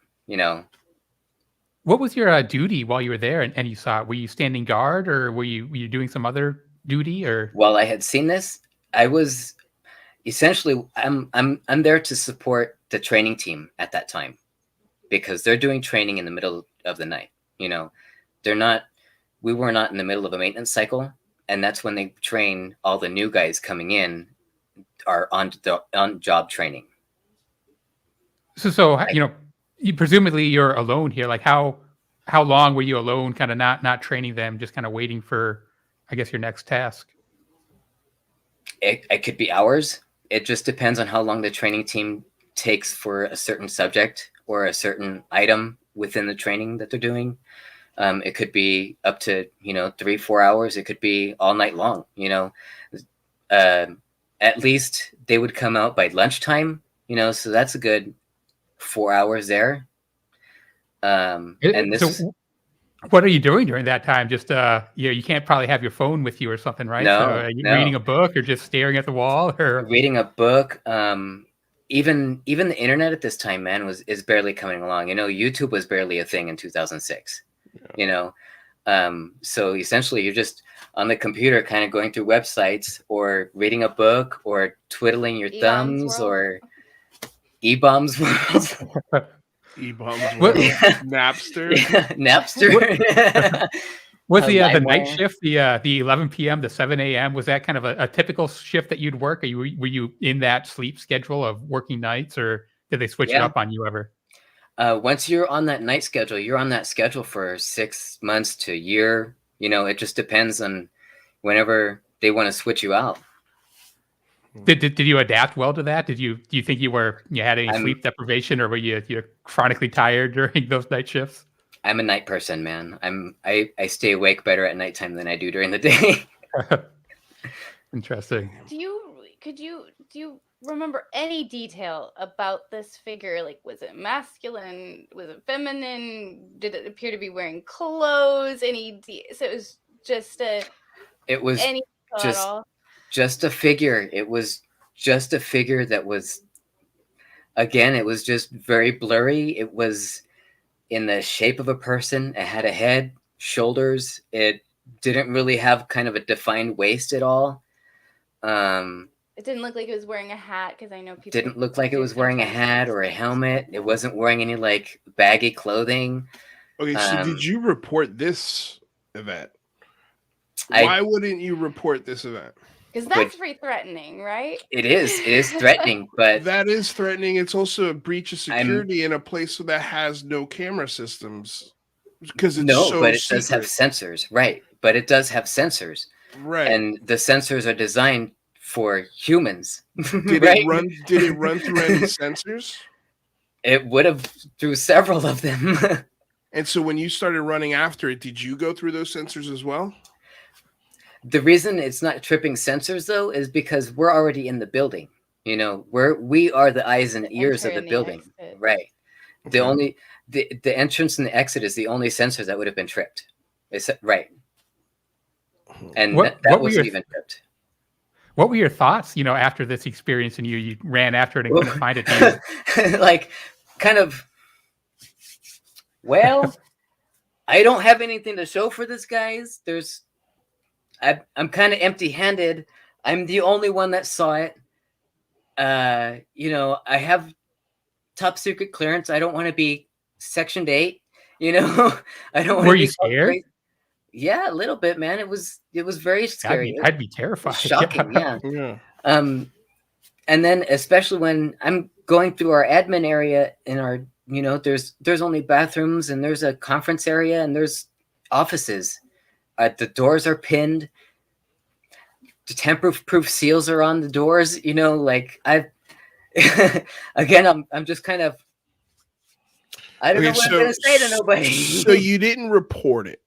What was your duty while you were there and you saw it? Were you standing guard, or were you doing some other duty? Or while I had seen this, I was essentially I'm there to support the training team at that time, because they're doing training in the middle of the night. We were not in the middle of a maintenance cycle, and that's when they train all the new guys coming in are on job training. So you presumably you're alone here. Like how long were you alone, kind of not training them, just kind of waiting for, I guess, your next task? It could be hours. It just depends on how long the training team takes for a certain subject or a certain item within the training that they're doing. It could be up to 3-4 hours. It could be all night long. At least they would come out by lunchtime. So that's a good 4 hours there. So what are you doing during that time? Just you can't probably have your phone with you or something, right? No, so are you reading a book or just staring at the wall, or reading a book? Even the internet at this time, man, is barely coming along. YouTube was barely a thing in 2006. So essentially you're just on the computer kind of going through websites or reading a book or twiddling your thumbs or E-Bombs World. E-Bombs World. Napster. Yeah, Napster. Was the night shift, the 11 p.m. to 7 a.m., was that kind of a typical shift that you'd work? Were you in that sleep schedule of working nights, or did they switch it up on you ever? Once you're on that night schedule, you're on that schedule for 6 months to a year. It just depends on whenever they want to switch you out. Did you adapt well to that? Do you think you had any sleep deprivation, or were you chronically tired during those night shifts? I'm a night person, man. I stay awake better at nighttime than I do during the day. Interesting. Do you remember any detail about this figure. Like, was it masculine? Was it feminine? Did it appear to be wearing clothes? So it was just It was any detail at all. Just a figure. It was just a figure that was, again, it was just very blurry. It was in the shape of a person. It had a head, shoulders. It didn't really have kind of a defined waist at all. It didn't look like it was wearing a hat, because I know people didn't look like it was wearing a hat or a helmet. It wasn't wearing any like baggy clothing. Okay, so did you report this event? Why wouldn't you report this event? Because that's very threatening, right? It is threatening, but that is threatening. It's also a breach of security in a place that has no camera systems. Because it's but it does have sensors, right? But it does have sensors, right? And the sensors are designed for humans. Did it run? Did it run through any sensors? It would have through several of them. And so when you started running after it, did you go through those sensors as well? The reason it's not tripping sensors though is because we're already in the building. You know, we are the eyes and ears of the building, right? Okay. The entrance and the exit is the only sensors that would have been tripped. Right. And that wasn't even tripped. What were your thoughts, after this experience and you ran after it and couldn't find it? Like, kind of, well, I don't have anything to show for this, guys. I'm kind of empty-handed. I'm the only one that saw it. I have top secret clearance. I don't want to be sectioned 8. I don't want to be. Were you scared? Crazy. Yeah, a little bit, man. It was very scary. I'd be terrified. Shocking, yeah. And then especially when I'm going through our admin area in our, there's only bathrooms and there's a conference area and there's offices. The doors are pinned. The tamper-proof seals are on the doors. Again, I'm just kind of, I don't know what I'm going to say to nobody. So you didn't report it.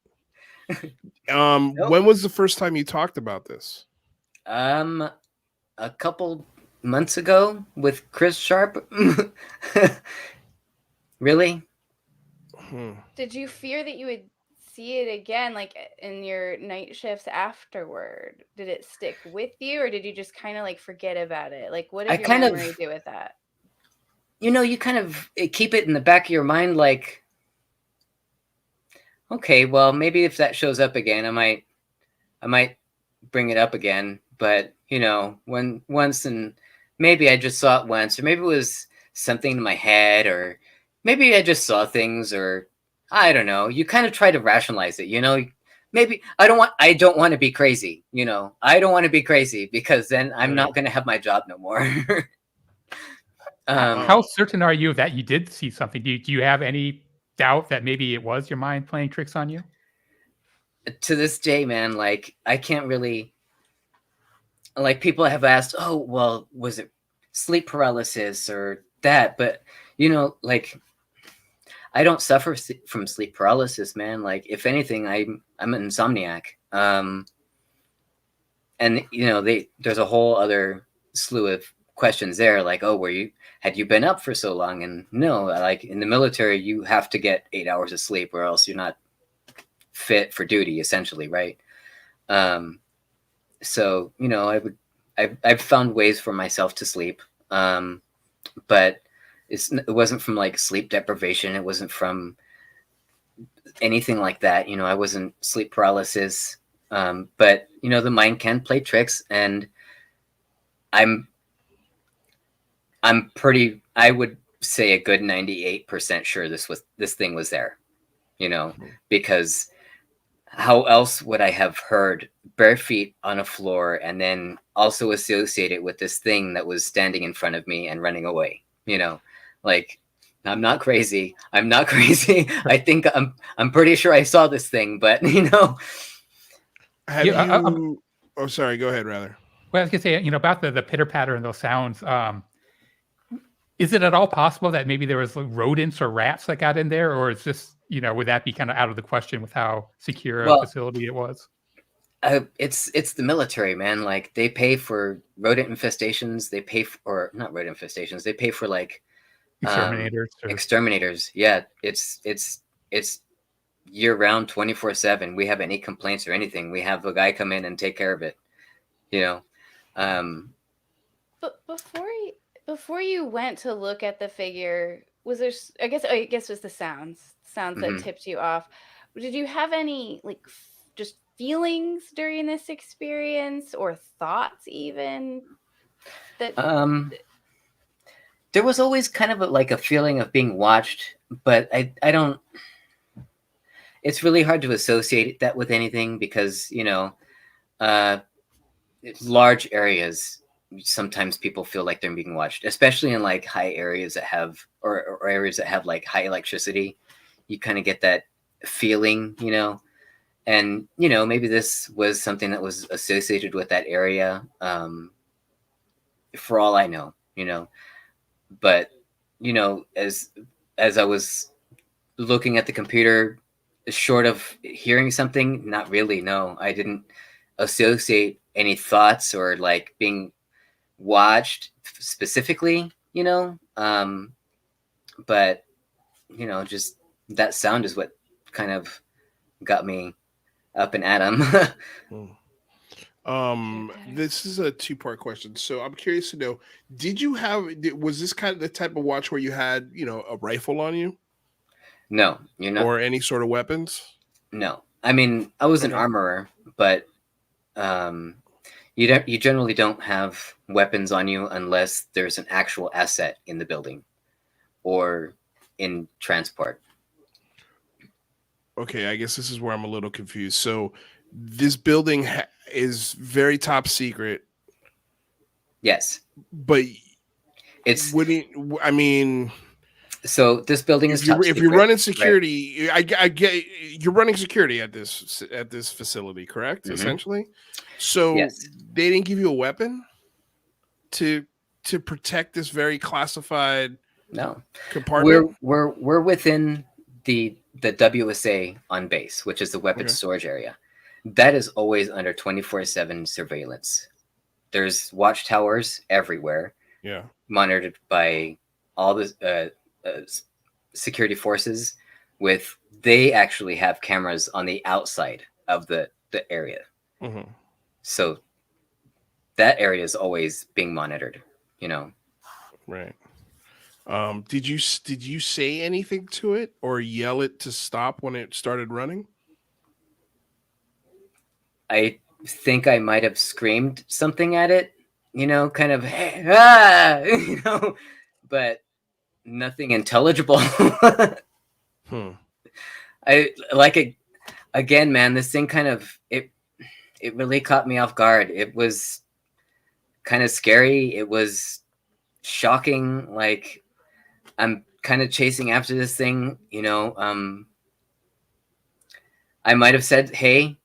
Nope. When was the first time you talked about this? A couple months ago with Chris Sharp. Really? Did you fear that you would see it again, like in your night shifts afterward? Did it stick with you, or did you just kind of like forget about it? Like, what did your memory do with that? You kind of keep it in the back of your mind, like, okay, well, maybe if that shows up again, I might bring it up again. But once, and maybe I just saw it once, or maybe it was something in my head, or maybe I just saw things, or I don't know. You kind of try to rationalize it, Maybe I don't want to be crazy, I don't want to be crazy because then I'm not going to have my job no more. How certain are you that you did see something? Do you have any doubt that maybe it was your mind playing tricks on you? To this day, man, like, I can't really, like, people have asked, oh, well, was it sleep paralysis or that? But, like, I don't suffer from sleep paralysis, man. Like, if anything, I'm an insomniac. And, there's a whole other slew of questions there, like, oh, had you been up for so long? And no, like, in the military, you have to get 8 hours of sleep or else you're not fit for duty, essentially, right? So, I've found ways for myself to sleep, but it wasn't from like sleep deprivation. It wasn't from anything like that. I wasn't sleep paralysis, but the mind can play tricks, and I would say a good 98% sure this thing was there, because how else would I have heard bare feet on a floor and then also associate it with this thing that was standing in front of me and running away? Like, I'm not crazy. I think I'm pretty sure I saw this thing, but Have you? Oh, sorry. Go ahead, rather. Well, I was gonna say, about the pitter patter and those sounds. Is it at all possible that maybe there was like rodents or rats that got in there, or is this, would that be kind of out of the question with how secure a facility it was? It's the military, man. Like they pay for rodent infestations. They pay for, or not rodent infestations. They pay for like Exterminators. exterminators. Yeah, it's year round, 24/7. We have any complaints or anything, we have a guy come in and take care of it. You know, But before you went to look at the figure, was there? I guess it was the sounds that tipped you off. Did you have any like just feelings during this experience or thoughts even that? There was always kind of like a feeling of being watched, but I don't. It's really hard to associate that with anything because large areas, sometimes people feel like they're being watched, especially in like high areas that have or areas that have like high electricity. You kind of get that feeling, and maybe this was something that was associated with that area, for all I know, but as I was looking at the computer, short of hearing something, not really. No, I didn't associate any thoughts or like being watched specifically, but just that sound is what kind of got me up and at him. This is a two-part question, so I'm curious to know, was this kind of the type of watch where you had a rifle on you? No, or any sort of weapons? No, I mean I was an armorer, but you generally don't have weapons on you unless there's an actual asset in the building or in transport. Okay, I guess this is where I'm a little confused. So this building is very top secret. Yes, but it's. I mean, so this building is top secret. If you're running security, right? I get you're running security at this facility, correct? Mm-hmm. Essentially. So yes. They didn't give you a weapon to protect this very classified compartment. We're within the WSA on base, which is the weapons storage area. That is always under 24/7 surveillance. There's watchtowers everywhere. Yeah, monitored by all the security forces. They actually have cameras on the outside of the area. Mm-hmm. So that area is always being monitored. Right. Did you say anything to it or yell it to stop when it started running? I think I might have screamed something at it, kind of, hey, but nothing intelligible. I like it again, man. This thing kind of it really caught me off guard. It was kind of scary. It was shocking. Like I'm kind of chasing after this thing, I might have said, hey,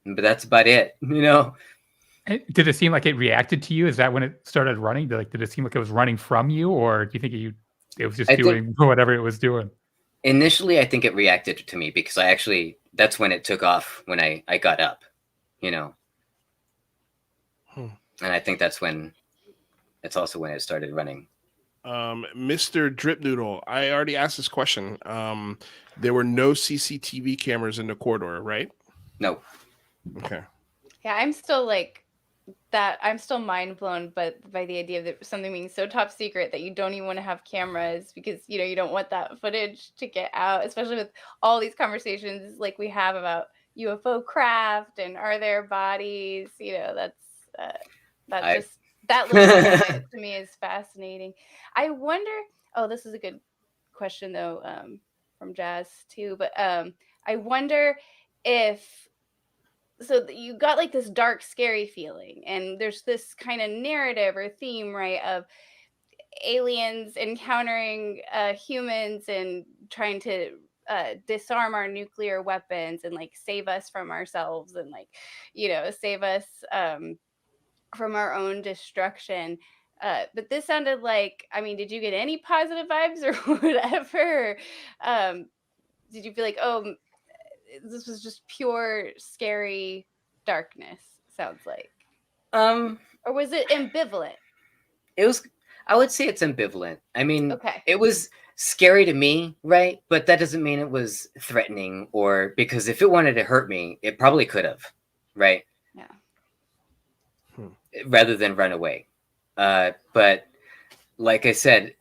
but that's about it, Did it seem like it reacted to you? Is that when it started running? Did it seem like it was running from you, or do you think it was just doing whatever it was doing? Initially, I think it reacted to me because that's when it took off when I got up, And I think it's also when it started running. Mr. Drip Noodle, I already asked this question. There were no CCTV cameras in the corridor, right? No. Okay. Yeah, I'm still like that. I'm still mind blown, by the idea of something being so top secret that you don't even want to have cameras because you don't want that footage to get out, especially with all these conversations like we have about UFO craft and are there bodies. That little bit of it to me is fascinating. I wonder. Oh, this is a good question though, from Jazz too. But I wonder if. So you got like this dark, scary feeling, and there's this kind of narrative or theme, right, of aliens encountering humans and trying to disarm our nuclear weapons and like save us from ourselves and like save us from our own destruction. But this sounded like, I mean, did you get any positive vibes or whatever? Did you feel like, oh, this was just pure scary darkness, sounds like. Or was it ambivalent? I would say it's ambivalent. I mean, okay. It was scary to me, right? But that doesn't mean it was threatening, or because if it wanted to hurt me, it probably could have, right? Yeah. Rather than run away. But like I said,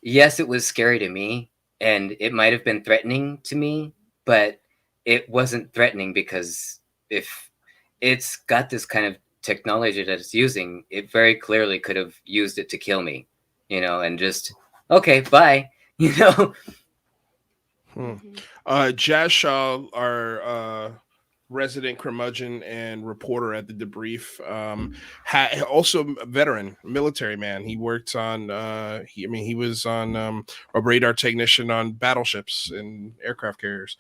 yes, it was scary to me, and it might have been threatening to me, but it wasn't threatening because if it's got this kind of technology that it's using, it very clearly could have used it to kill me, and just, okay, bye, Jazz Shaw, our resident curmudgeon and reporter at the debrief, also a veteran military man. He worked on he was on a radar technician on battleships and aircraft carriers,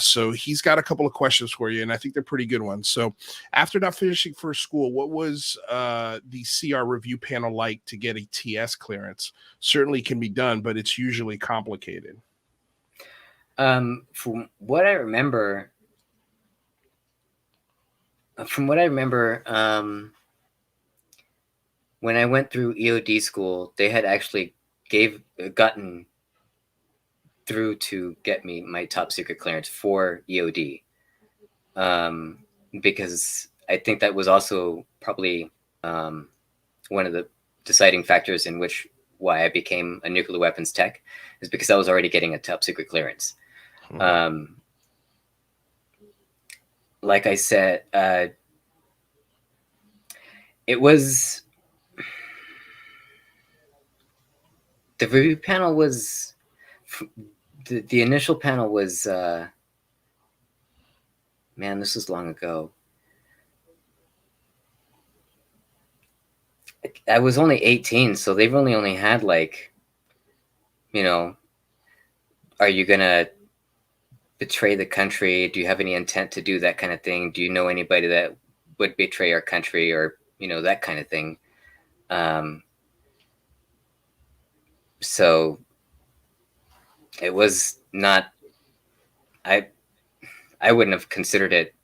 so he's got a couple of questions for you, and I think they're pretty good ones. So after not finishing first school, what was the CR review panel like to get a TS clearance? Certainly can be done, but it's usually complicated. From what I remember, when I went through EOD school, they had actually gotten through to get me my top secret clearance for EOD, because I think that was also probably one of the deciding factors in why I became a nuclear weapons tech, is because I was already getting a top secret clearance. Like I said, it was, the review panel was, the initial panel was, man, this was long ago. I was only 18, so they've only had like, are you gonna betray the country? Do you have any intent to do that kind of thing? Do you know anybody that would betray our country, or that kind of thing? So it was not, I wouldn't have considered it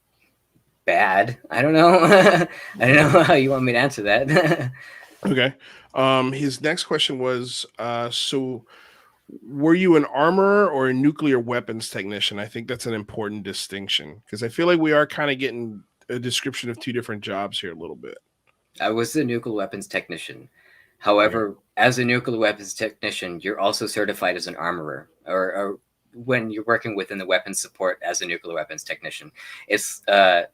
bad. I don't know. I don't know how you want me to answer that. Okay. His next question was, so were you an armorer or a nuclear weapons technician? I think that's an important distinction, because I feel like we are kind of getting a description of two different jobs here a little bit. I was the nuclear weapons technician. However, as a nuclear weapons technician, you're also certified as an armorer, or when you're working within the weapons support as a nuclear weapons technician. It's the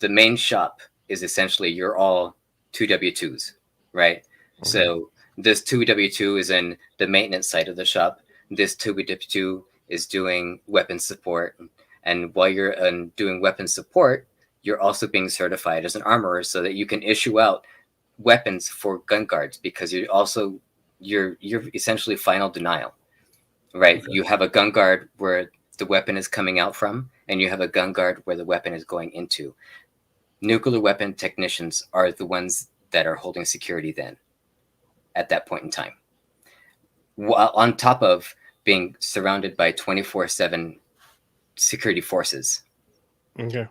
main shop is essentially, you're all 2W2s, right? Okay. So this 2W2 is in the maintenance side of the shop. This 2W2 is doing weapons support. And while you're doing weapons support, you're also being certified as an armorer, so that you can issue out weapons for gun guards, because you're essentially final denial, right? Okay. You have a gun guard where the weapon is coming out from, and you have a gun guard where the weapon is going into. Nuclear weapon technicians are the ones that are holding security then, at that point in time, on top of being surrounded by 24/7 security forces. Okay.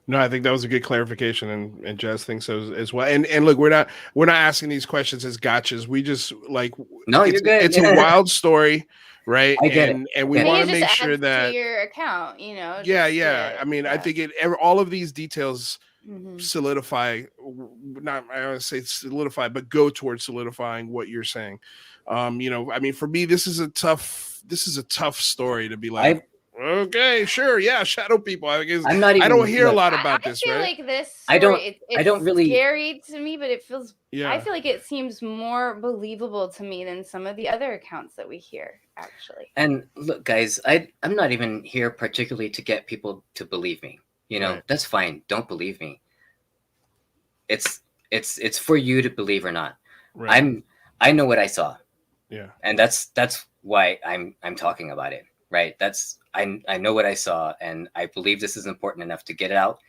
No, I think that was a good clarification, and Jazz thinks so as well. And look, we're not asking these questions as gotchas. We just like, no, you're good. It's a wild story, right? I get it. And we want to make sure that to your account, Yeah. I mean, I think all of these details solidify, not, I don't say solidify, but go towards solidifying what you're saying. I mean, for me, this is a tough story to be like, okay, sure, yeah, shadow people. I don't hear a lot about this. I feel right? like this story, I don't really scary to me, but it feels. Yeah. I feel like it seems more believable to me than some of the other accounts that we hear, actually. And look, guys, I'm not even here particularly to get people to believe me. Right. That's fine. Don't believe me. It's for you to believe or not. Right. I know what I saw. Yeah. And that's why I'm talking about it. Right. I know what I saw, and I believe this is important enough to get it out,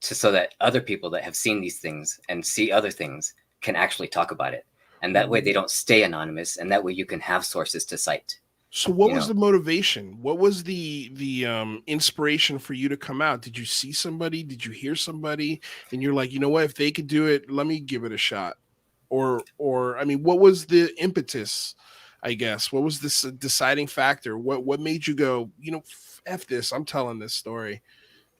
so that other people that have seen these things and see other things can actually talk about it. And that way they don't stay anonymous, and that way you can have sources to cite. So what was the motivation? What was the inspiration for you to come out? Did you see somebody? Did you hear somebody? And you're like, you know what? If they could do it, let me give it a shot. Or I mean, what was the impetus? I guess what was this deciding factor? What made you go? You know, f this. I'm telling this story.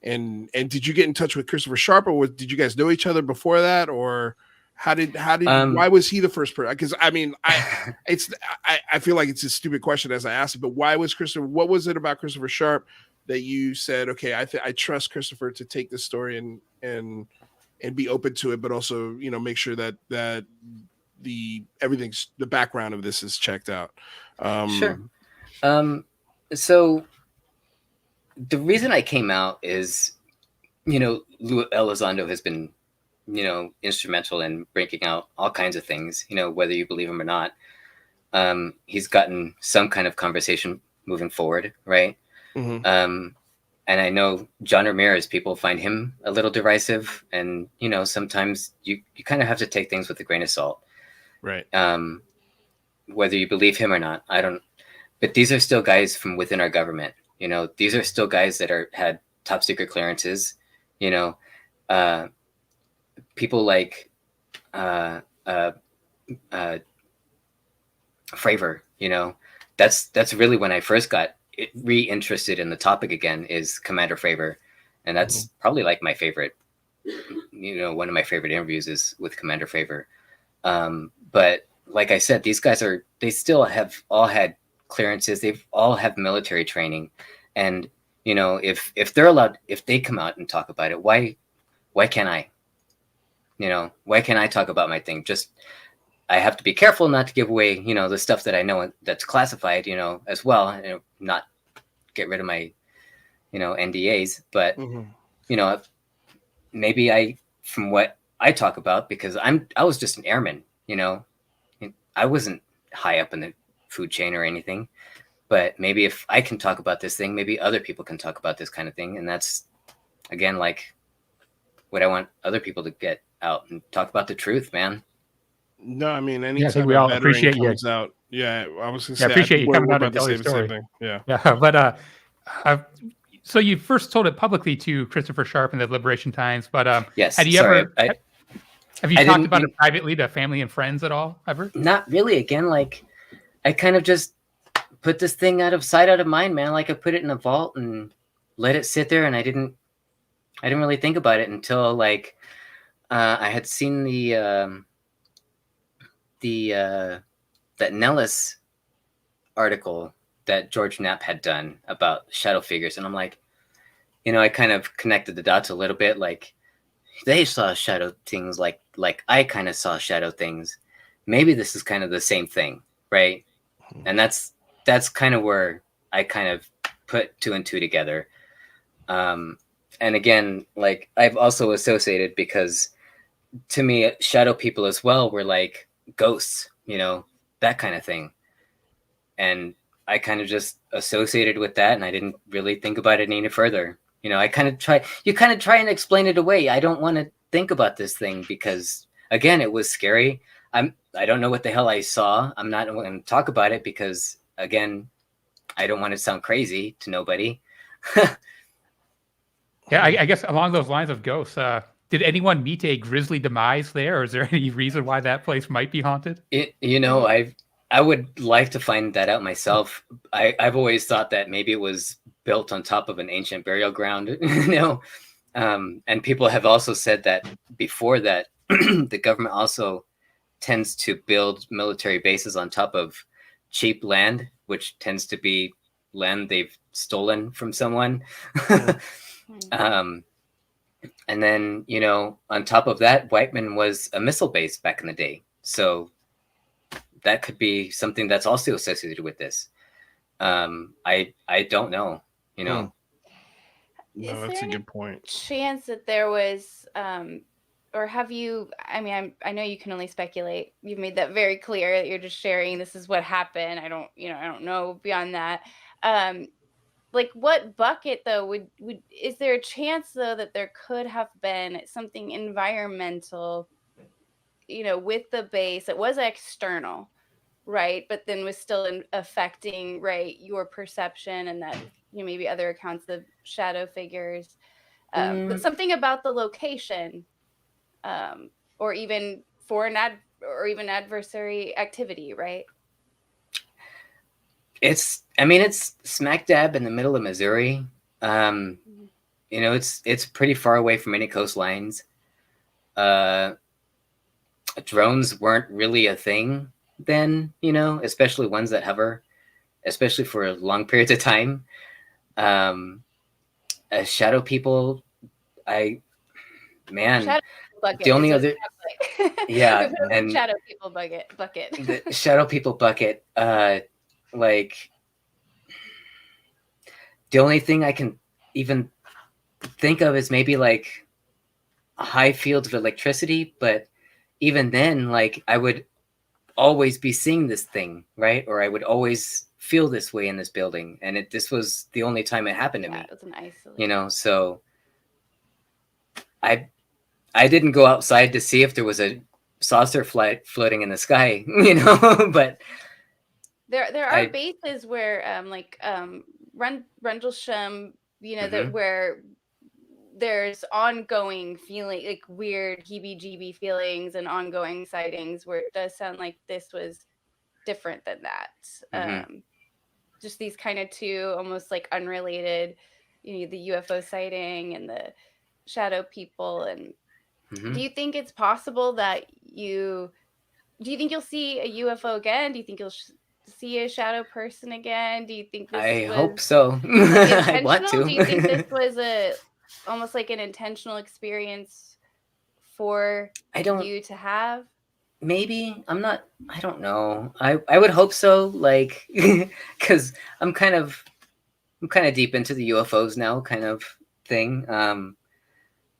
And did you get in touch with Christopher Sharp, or did you guys know each other before that, or how did why was he the first person? Because I mean, I feel like it's a stupid question as I asked it, but why was Christopher? What was it about Christopher Sharp that you said, okay, I trust Christopher to take this story and be open to it, but also make sure that the background of this is checked out. Sure. So the reason I came out is, Lou Elizondo has been, instrumental in breaking out all kinds of things, whether you believe him or not. He's gotten some kind of conversation moving forward, right? Mm-hmm. And I know John Ramirez, people find him a little derisive, and sometimes you kind of have to take things with a grain of salt, right? Whether you believe him or not, I don't. But these are still guys from within our government. These are still guys that had top secret clearances. People like Fravor. That's really when I first got reinterested in the topic again, is Commander Fravor, and that's probably like my favorite. One of my favorite interviews is with Commander Fravor. But like I said, these guys they still have all had clearances. They've all have military training, and if they're allowed, if they come out and talk about it, why can't I? Why can't I talk about my thing? Just I have to be careful not to give away the stuff that I know that's classified as well, and not get rid of my NDAs. But maybe from what I talk about, because I was just an airman, I wasn't high up in the food chain or anything. But maybe if I can talk about this thing, maybe other people can talk about this kind of thing. And that's, again, like what I want other people to get out and talk about the truth, man. No, I mean, anytime we all appreciate comes out. Yeah, I was going to say, appreciate you coming out and telling your story. Yeah. But so you first told it publicly to Christopher Sharp in the Liberation Times, but yes. Have you talked about it privately to family and friends at all, ever? Not really. Again, like I kind of just put this thing out of sight, out of mind, man. Like I put it in a vault and let it sit there, and I didn't really think about it until like I had seen that Nellis article that George Knapp had done about shadow figures, and I'm like, I kind of connected the dots a little bit. Like they saw shadow things, like I kind of saw shadow things. Maybe this is kind of the same thing, right? And that's kind of where I kind of put two and two together. And again, like I've also associated, because to me, shadow people as well were like ghosts, that kind of thing. And I kind of just associated with that, and I didn't really think about it any further. I kind of try and explain it away. I don't want to think about this thing because, again, it was scary. I don't know what the hell I saw. I'm not going to talk about it because, again, I don't want to sound crazy to nobody. Yeah, I guess along those lines of ghosts, did anyone meet a grisly demise there, or is there any reason why that place might be haunted? I would like to find that out myself. I've always thought that maybe it was built on top of an ancient burial ground, and people have also said that before that, the government also tends to build military bases on top of cheap land, which tends to be land they've stolen from someone. And then, on top of that, Whiteman was a missile base back in the day. So that could be something that's also associated with this. I don't know, No, that's a good point. Chance that there was, or have you, I mean, I know you can only speculate. You've made that very clear that you're just sharing, this is what happened. I don't know beyond that. Like what bucket though would is there a chance though that there could have been something environmental, with the base that was external, right? But then was still affecting, right, your perception, and that maybe other accounts of shadow figures. But something about the location, or even or even adversary activity, right? It's smack dab in the middle of Missouri. It's pretty far away from any coastlines. Drones weren't really a thing then, especially ones that hover, especially for long periods of time. Shadow people, Shadow bucket the only other, yeah, and shadow people bucket. The shadow people bucket, like the only thing I can even think of is maybe like high fields of electricity, but even then, like I would always be seeing this thing, right? Or I would always feel this way in this building, and this was the only time it happened to me. It was an isolation. So I didn't go outside to see if there was a saucer floating in the sky, but there are bases where Rendlesham, that where there's ongoing feeling, like weird heebie-jeebie feelings and ongoing sightings, where it does sound like this was different than that. Just these kind of two almost like unrelated, the UFO sighting and the shadow people. And do you think it's possible that do you think you'll see a UFO again? Do you think you'll see a shadow person again? Do you think this I hope so. I want to. Do you think this was almost like an intentional experience for you to have? Maybe. I don't know. I would hope so, like, because I'm kind of deep into the UFOs now, kind of thing.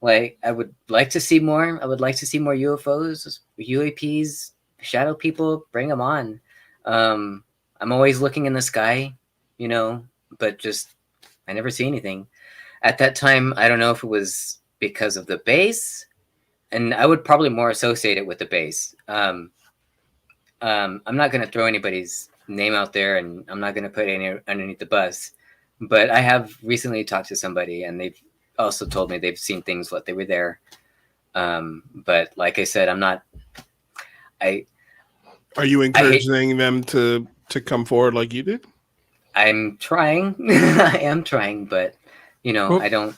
Like I would like to see more. I would like to see more UFOs, UAPs, shadow people. Bring them on. I'm always looking in the sky, but just I never see anything. At that time, I don't know if it was because of the base, and I would probably more associate it with the base. I'm not going to throw anybody's name out there, and I'm not going to put any underneath the bus, but I have recently talked to somebody, and they've also told me they've seen things while they were there. But like I said, I'm not. Are you encouraging them to come forward like you did? I'm trying. I am trying, but I don't.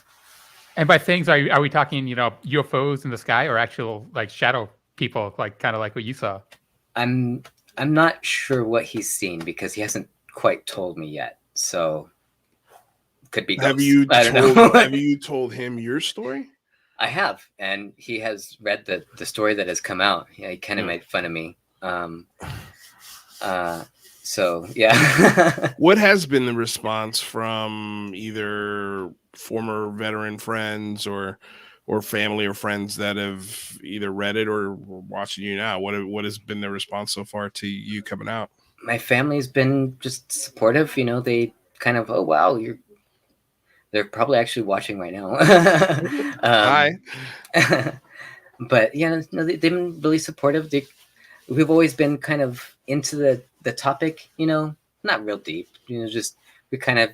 And by things, are we talking, UFOs in the sky or actual like shadow people, like kind of like what you saw? I'm not sure what he's seen because he hasn't quite told me yet. So could be ghosts. Have you told him your story? I have, and he has read the story that has come out. Yeah, he kind of made fun of me. So yeah. What has been the response from either former veteran friends or family or friends that have either read it or watching you now? What has been the response so far to you coming out? My family's been just supportive. They kind of, oh wow, they're probably actually watching right now. Hi. But they've been really supportive. We've always been kind of into the topic, not real deep, just we kind of,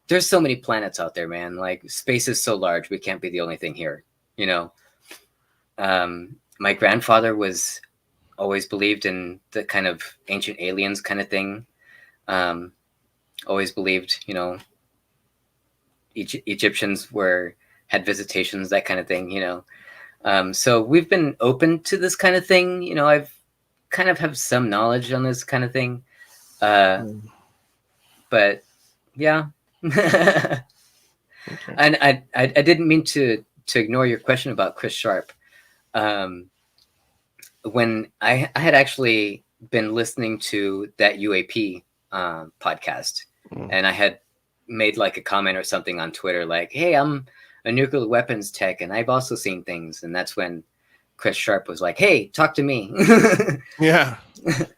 there's so many planets out there, man. Like space is so large. We can't be the only thing here, My grandfather always believed in the kind of ancient aliens kind of thing. Always believed, Egyptians had visitations, that kind of thing, So we've been open to this kind of thing. I've kind of have some knowledge on this kind of thing. But yeah. Okay. And I didn't mean to ignore your question about Chris Sharp. When I had actually been listening to that UAP podcast, and I had made like a comment or something on Twitter, like, hey, I'm a nuclear weapons tech, and I've also seen things. And that's when Chris Sharp was like, hey, talk to me. Yeah.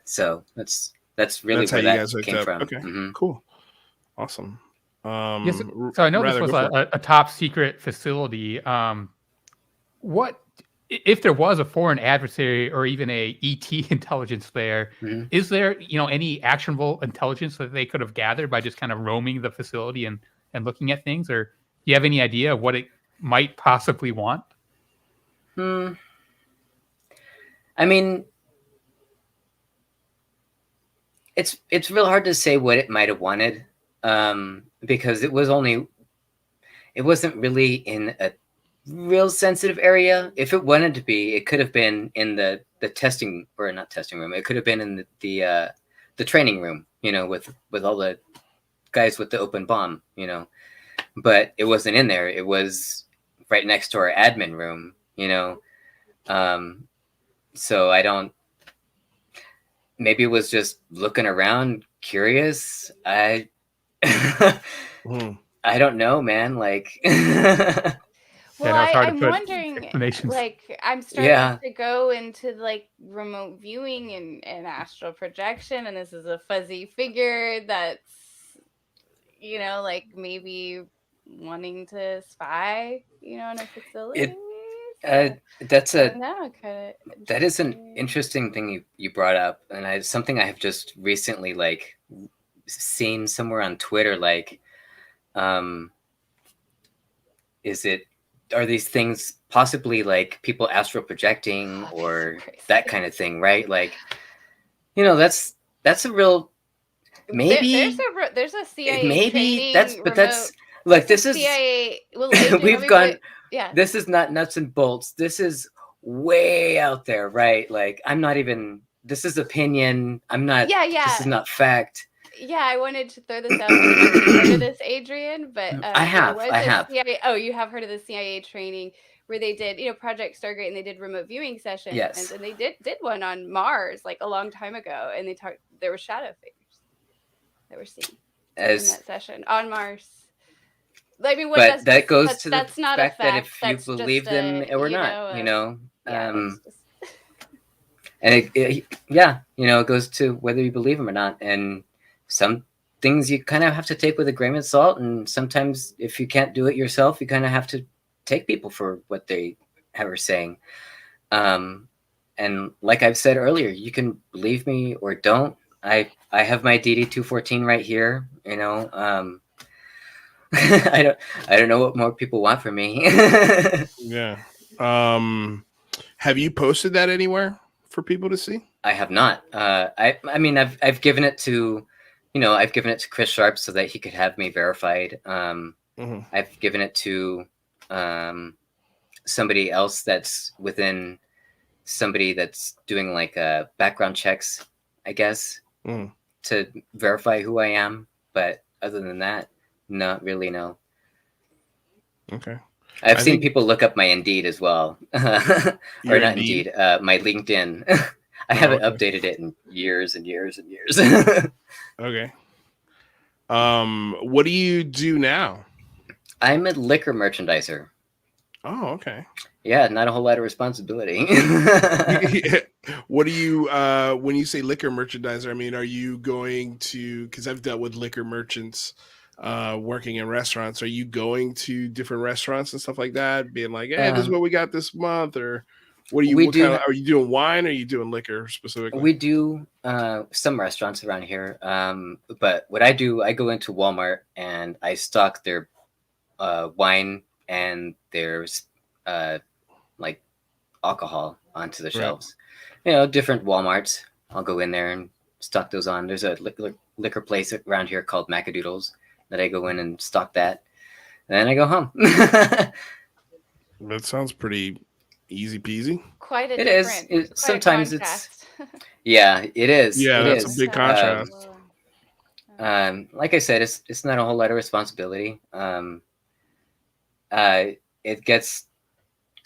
So that's really where that came from. Okay, cool. Awesome. Yes, so I know this was a top secret facility. What if there was a foreign adversary or even a ET intelligence there, is there, any actionable intelligence that they could have gathered by just kind of roaming the facility and looking at things? Or do you have any idea of what it might possibly want? I mean, it's real hard to say what it might have wanted, because it wasn't really in a real sensitive area. If it wanted to be, it could have been in the testing, or not testing room. It could have been in the training room, with all the guys with the open bomb, but it wasn't in there. It was right next to our admin room, so I don't, maybe it was just looking around, curious. I don't know, man. Like, well, I'm wondering, like, I'm starting to go into like remote viewing and astral projection, and this is a fuzzy figure that's, like maybe wanting to spy, in a facility. That is an interesting thing you brought up, and something I have just recently like seen somewhere on Twitter. Like, are these things possibly like people astral projecting or that kind of thing, right? Like, that's a real maybe. There's a CIA maybe training that's like, this is CIA. Well, we've gone. Yeah. This is not nuts and bolts. This is way out there, right? Like, I'm not even. This is opinion. I'm not. Yeah. This is not fact. Yeah, I wanted to throw this out. I don't know if you've heard of this, Adrian, but I have. CIA, you have heard of the CIA training where they did, Project Stargate, and they did remote viewing sessions. Yes. And they did one on Mars like a long time ago, and there were shadow figures that were seen in that session on Mars. I mean, but that goes to the fact that if you believe them or not, and it goes to whether you believe them or not. And some things you kind of have to take with a grain of salt, and sometimes if you can't do it yourself, you kind of have to take people for what they are saying. And like I've said earlier, you can believe me or don't. I have my DD-214 right here, I don't know what more people want from me. Yeah. Have you posted that anywhere for people to see? I have not. I mean, I've given it to, I've given it to Chris Sharp so that he could have me verified. I've given it to somebody else that's within somebody that's doing like background checks, I guess, to verify who I am. But other than that, not really, no. Okay. I've seen people look up my Indeed as well. Or not Indeed, my LinkedIn. I haven't updated it in years and years and years. Okay. What do you do now? I'm a liquor merchandiser. Oh, okay. Yeah, not a whole lot of responsibility. What do you, when you say liquor merchandiser, I mean, are you going to, because I've dealt with liquor merchants working in restaurants, are you going to different restaurants and stuff like that, being like, hey, this is what we got this month? Or what are you, are you doing wine, or are you doing liquor specifically? We do some restaurants around here. But what I do, I go into Walmart and I stock their wine and their like alcohol onto the shelves. Different Walmarts. I'll go in there and stock those on. There's a liquor place around here called Macadoodles that I go in and stock that. And then I go home. That sounds pretty easy peasy. Quite a it different. is. Sometimes it's. Yeah, it is. Yeah, it that's is. A big contrast. Like I said, it's not a whole lot of responsibility. It gets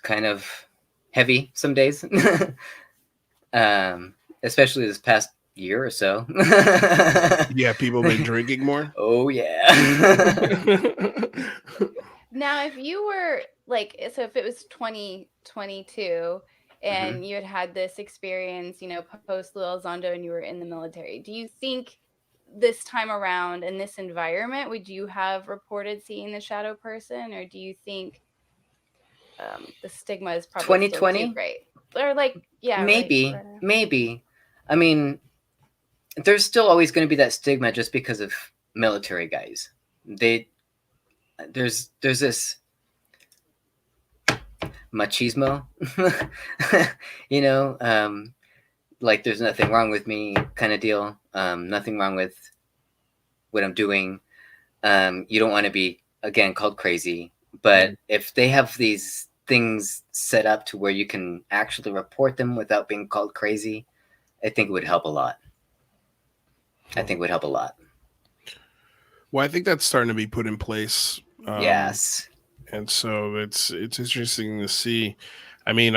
kind of heavy some days, especially this past year or so. Yeah, people have been drinking more. Oh yeah. Now, if you were so if it was 2022 and you had this experience, post Lil Elizondo, and you were in the military, do you think this time around in this environment, would you have reported seeing the shadow person, or do you think the stigma is probably 2020, still too great. Or like, yeah, maybe, right. maybe. I mean, there's still always going to be that stigma just because of military guys. There's this machismo, you know, like there's nothing wrong with me kind of deal. Nothing wrong with what I'm doing. You don't want to be, again, called crazy. But if they have these things set up to where you can actually report them without being called crazy, I think it would help a lot. Well, I think that's starting to be put in place. Yes. And so it's interesting to see. I mean,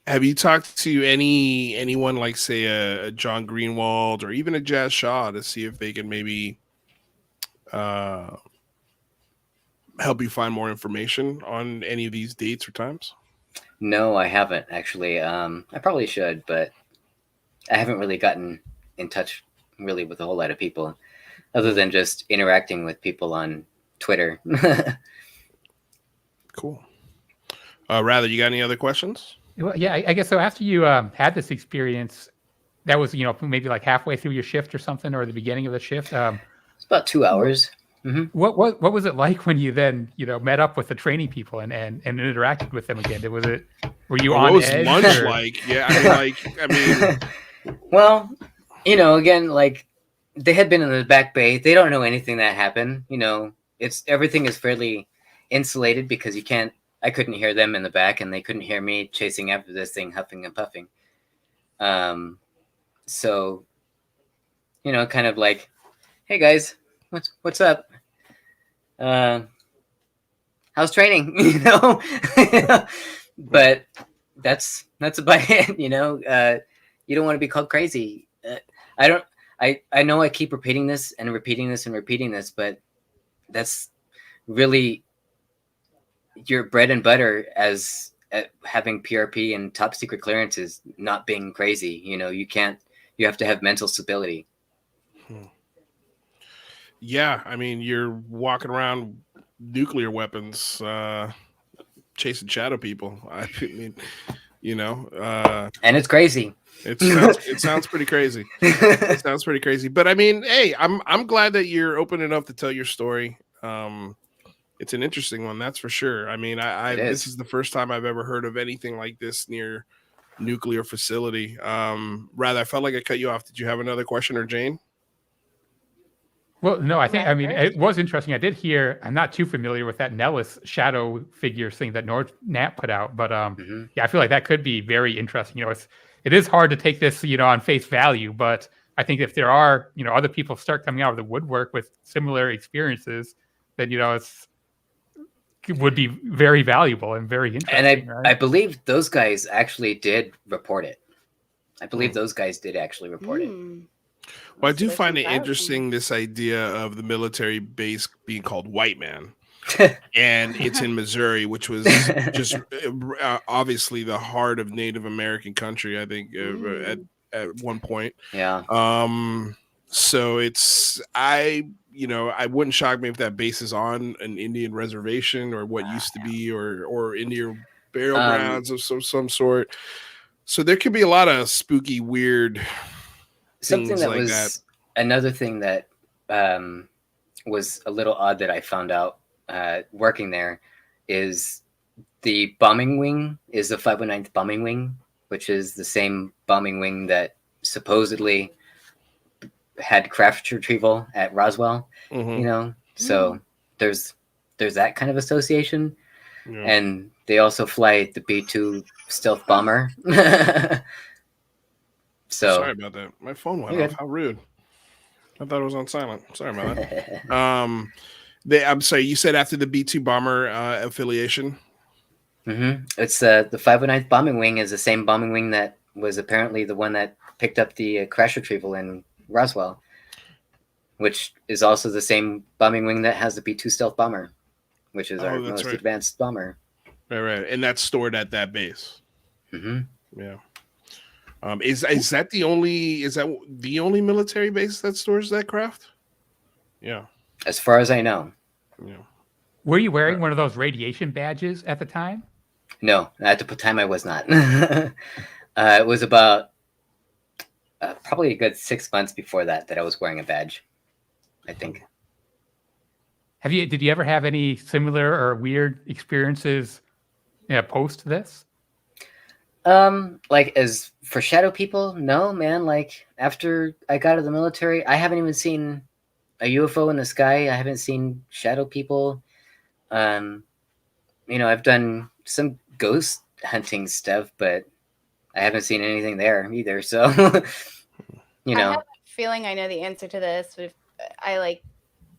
have you talked to anyone like, say, a John Greenwald or even a Jazz Shaw to see if they can maybe help you find more information on any of these dates or times? No, I haven't actually. I probably should, but I haven't really gotten in touch really with a whole lot of people other than just interacting with people on Twitter. Cool. Rather, you got any other questions? Well, yeah, I guess so. After you had this experience, that was, maybe like halfway through your shift or something, or the beginning of the shift. It's about 2 hours. What was it like when you then met up with the training people and interacted with them again? Were you on what was edge? lunch like? Yeah, I mean, well, again, like they had been in the back bay. They don't know anything that happened. Everything is fairly insulated because I couldn't hear them in the back, and they couldn't hear me chasing after this thing, huffing and puffing. So, kind of like, hey guys, what's up? How's training? But that's about it. You don't want to be called crazy. I know I keep repeating this and repeating this and repeating this, but that's really your bread and butter as having PRP and top secret clearances, not being crazy. You have to have mental stability. Yeah, I mean, you're walking around nuclear weapons, chasing shadow people. I mean, and it's crazy. It sounds pretty crazy. It sounds pretty crazy. But I mean, hey, I'm glad that you're open enough to tell your story. It's an interesting one, that's for sure. I mean, this is the first time I've ever heard of anything like this near nuclear facility. Rather, I felt like I cut you off. Did you have another question, or Jane? Well, no, it was interesting. I did hear, I'm not too familiar with that Nellis shadow figure thing that Nat put out, but yeah, I feel like that could be very interesting. It is hard to take this, on face value, but I think if there are, other people start coming out of the woodwork with similar experiences, then, it would be very valuable and very interesting. And I believe those guys actually did report it. I believe those guys did actually report it. Well, I do find it interesting, this idea of the military base being called Whiteman. And it's in Missouri, which was just obviously the heart of Native American country, I think, at one point. Yeah. So it wouldn't shock me if that base is on an Indian reservation or what used to be, or Indian burial grounds of some sort. So there could be a lot of spooky, weird something that like was that. Another thing that was a little odd that I found out working there is the bombing wing is the 509th bombing wing, which is the same bombing wing that supposedly had craft retrieval at Roswell. So there's that kind of association. And they also fly the B-2 stealth bomber. So sorry about that. My phone went off. How rude. I thought it was on silent. Sorry about that. I'm sorry, you said after the B-2 bomber affiliation? It's the 509th bombing wing is the same bombing wing that was apparently the one that picked up the crash retrieval in Roswell, which is also the same bombing wing that has the B-2 stealth bomber, which is our most advanced bomber. Right. And that's stored at that base. Yeah. Is that the only military base that stores that craft? Yeah. As far as I know. Yeah. Were you wearing one of those radiation badges at the time? No, at the time I was not. It was about probably a good 6 months before that I was wearing a badge, I think. Did you ever have any similar or weird experiences post this? Like as for shadow people, no, man. Like after I got out of the military, I haven't even seen a UFO in the sky. I haven't seen shadow people. I've done some ghost hunting stuff, but I haven't seen anything there either. So, I have a feeling I know the answer to this, but I like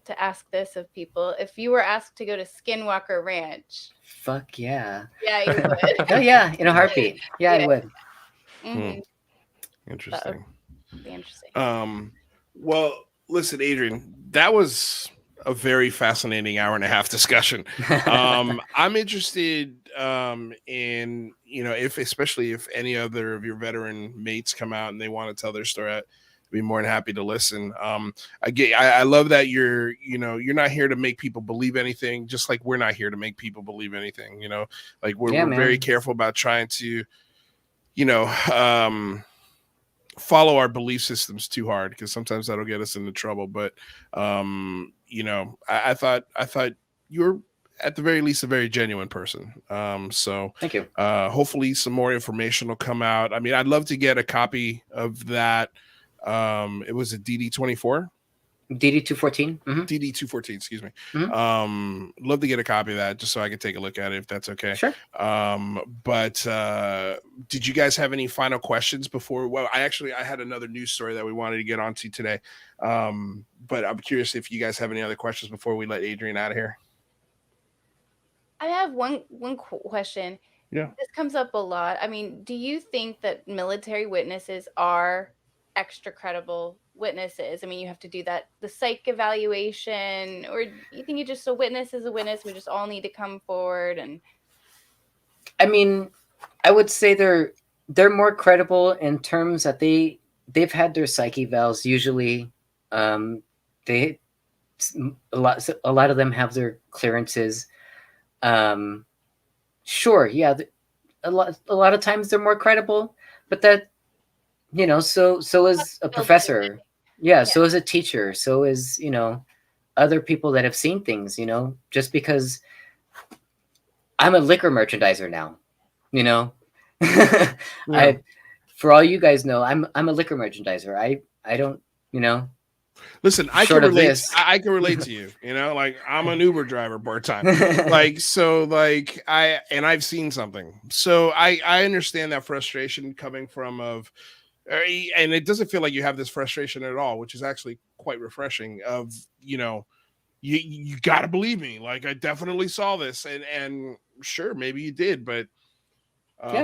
to ask this of people. If you were asked to go to Skinwalker Ranch. Fuck yeah. Yeah, you would. Oh yeah, in a heartbeat. Yeah, I would. Mm-hmm. Interesting. Be interesting. Well, listen, Adrian, that was a very fascinating hour and a half discussion. I'm interested in, especially if any other of your veteran mates come out and they want to tell their story, I'd be more than happy to listen. I love that you're not here to make people believe anything, just like we're not here to make people believe anything, like we're very careful about trying to, follow our belief systems too hard, because sometimes that'll get us into trouble. But I thought you were at the very least a very genuine person. So thank you. Hopefully some more information will come out. I mean, I'd love to get a copy of that. It was a DD-24. DD-214. Mm-hmm. DD-214, excuse me. Mm-hmm. Love to get a copy of that just so I can take a look at it, if that's okay. Sure. But did you guys have any final questions before? Well, I had another news story that we wanted to get onto today. But I'm curious if you guys have any other questions before we let Adrian out of here. I have one question. Yeah. This comes up a lot. I mean, do you think that military witnesses are extra credible witnesses? I mean, you have to do the psych evaluation, or you think you just a witness is a witness, we just all need to come forward? And I mean, I would say they're more credible in terms that they've had their psych evals. Usually a lot of them have their clearances. Sure, yeah, a lot of times they're more credible, but that so is a professor. Yeah, so is a teacher, so is, other people that have seen things, just because I'm a liquor merchandiser now, Yeah. For all you guys know, I'm a liquor merchandiser. I don't, Listen, I short can of relate. this. I can relate to you. Like I'm an Uber driver part-time. I've seen something. So I understand that frustration coming from and it doesn't feel like you have this frustration at all, which is actually quite refreshing. Of you got to believe me. Like I definitely saw this, and sure, maybe you did, but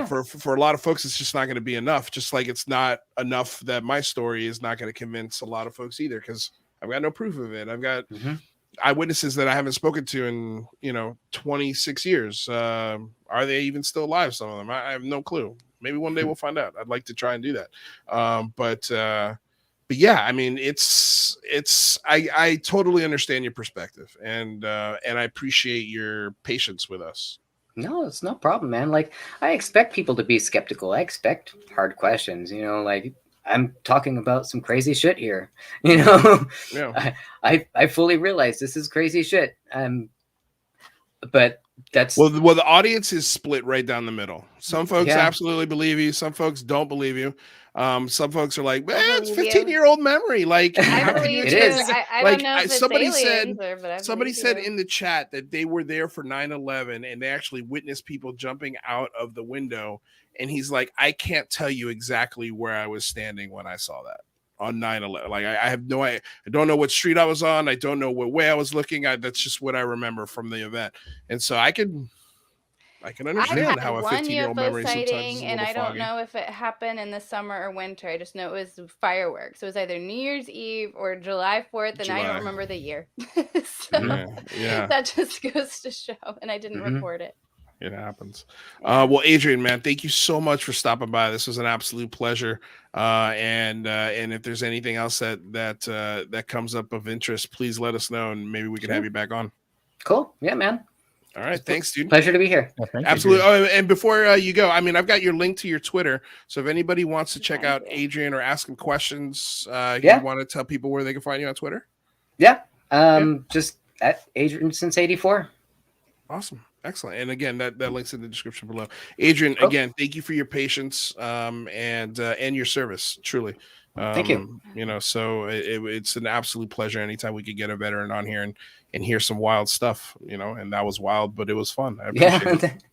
for a lot of folks, it's just not going to be enough. Just like it's not enough that my story is not going to convince a lot of folks either, because I've got no proof of it. I've got eyewitnesses that I haven't spoken to in 26 years. Are they even still alive? Some of them, I have no clue. Maybe one day we'll find out. I'd like to try and do that. But yeah, I mean, I totally understand your perspective, and I appreciate your patience with us. No, it's no problem, man. Like, I expect people to be skeptical. I expect hard questions, like I'm talking about some crazy shit here, Yeah. I fully realize this is crazy shit. But that's well, the audience is split right down the middle. Some folks absolutely believe you. Some folks don't believe you. Some folks are like, man, it's 15-year-old memory. Like, I believe it is. I don't know if it's somebody said in the chat that they were there for 9/11 and they actually witnessed people jumping out of the window. And he's like, I can't tell you exactly where I was standing when I saw that on 9/11. Like, I have no idea. I don't know what street I was on. I don't know what way I was looking at. That's just what I remember from the event. And so I can understand how a 15-year-old memory sometimes is a little and I don't foggy. know if it happened in the summer or winter. I just know it was fireworks. It was either New Year's Eve or July 4th, and I don't remember the year. So yeah. That just goes to show, and I didn't report it. It happens. Well, Adrian, man, thank you so much for stopping by. This was an absolute pleasure. And if there's anything else that comes up of interest, please let us know, and maybe we can have you back on. Cool. Yeah, man. All right. Thanks, dude. Pleasure to be here. Yeah, thank you, Absolutely. dude. Oh, and before you go, I mean, I've got your link to your Twitter. So if anybody wants to check out Adrian or ask him questions, you want to tell people where they can find you on Twitter? Yeah. Just at Adrian since '84. Awesome. Excellent. And again, that link's in the description below. Adrian, again, thank you for your patience and your service. Truly. Thank you. You know, so it's an absolute pleasure anytime we could get a veteran on here and hear some wild stuff, you know, and that was wild, but it was fun. I appreciate it.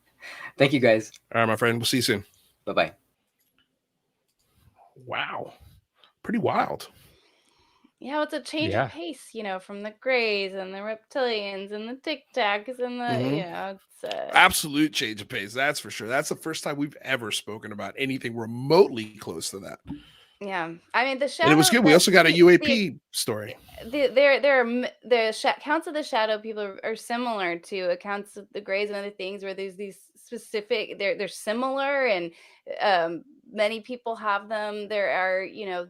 Thank you, guys. All right, my friend. We'll see you soon. Bye-bye. Wow. Pretty wild. Yeah, it's a change of pace, you know, from the Greys and the Reptilians and the Tic Tacs and the, you know, it's absolute change of pace. That's for sure. That's the first time we've ever spoken about anything remotely close to that. Yeah, I mean the shadow. And it was good. We also got a UAP story. The accounts of the shadow people are similar to accounts of the Greys and other things where there's these specific. They're similar and many people have them. There are, you know,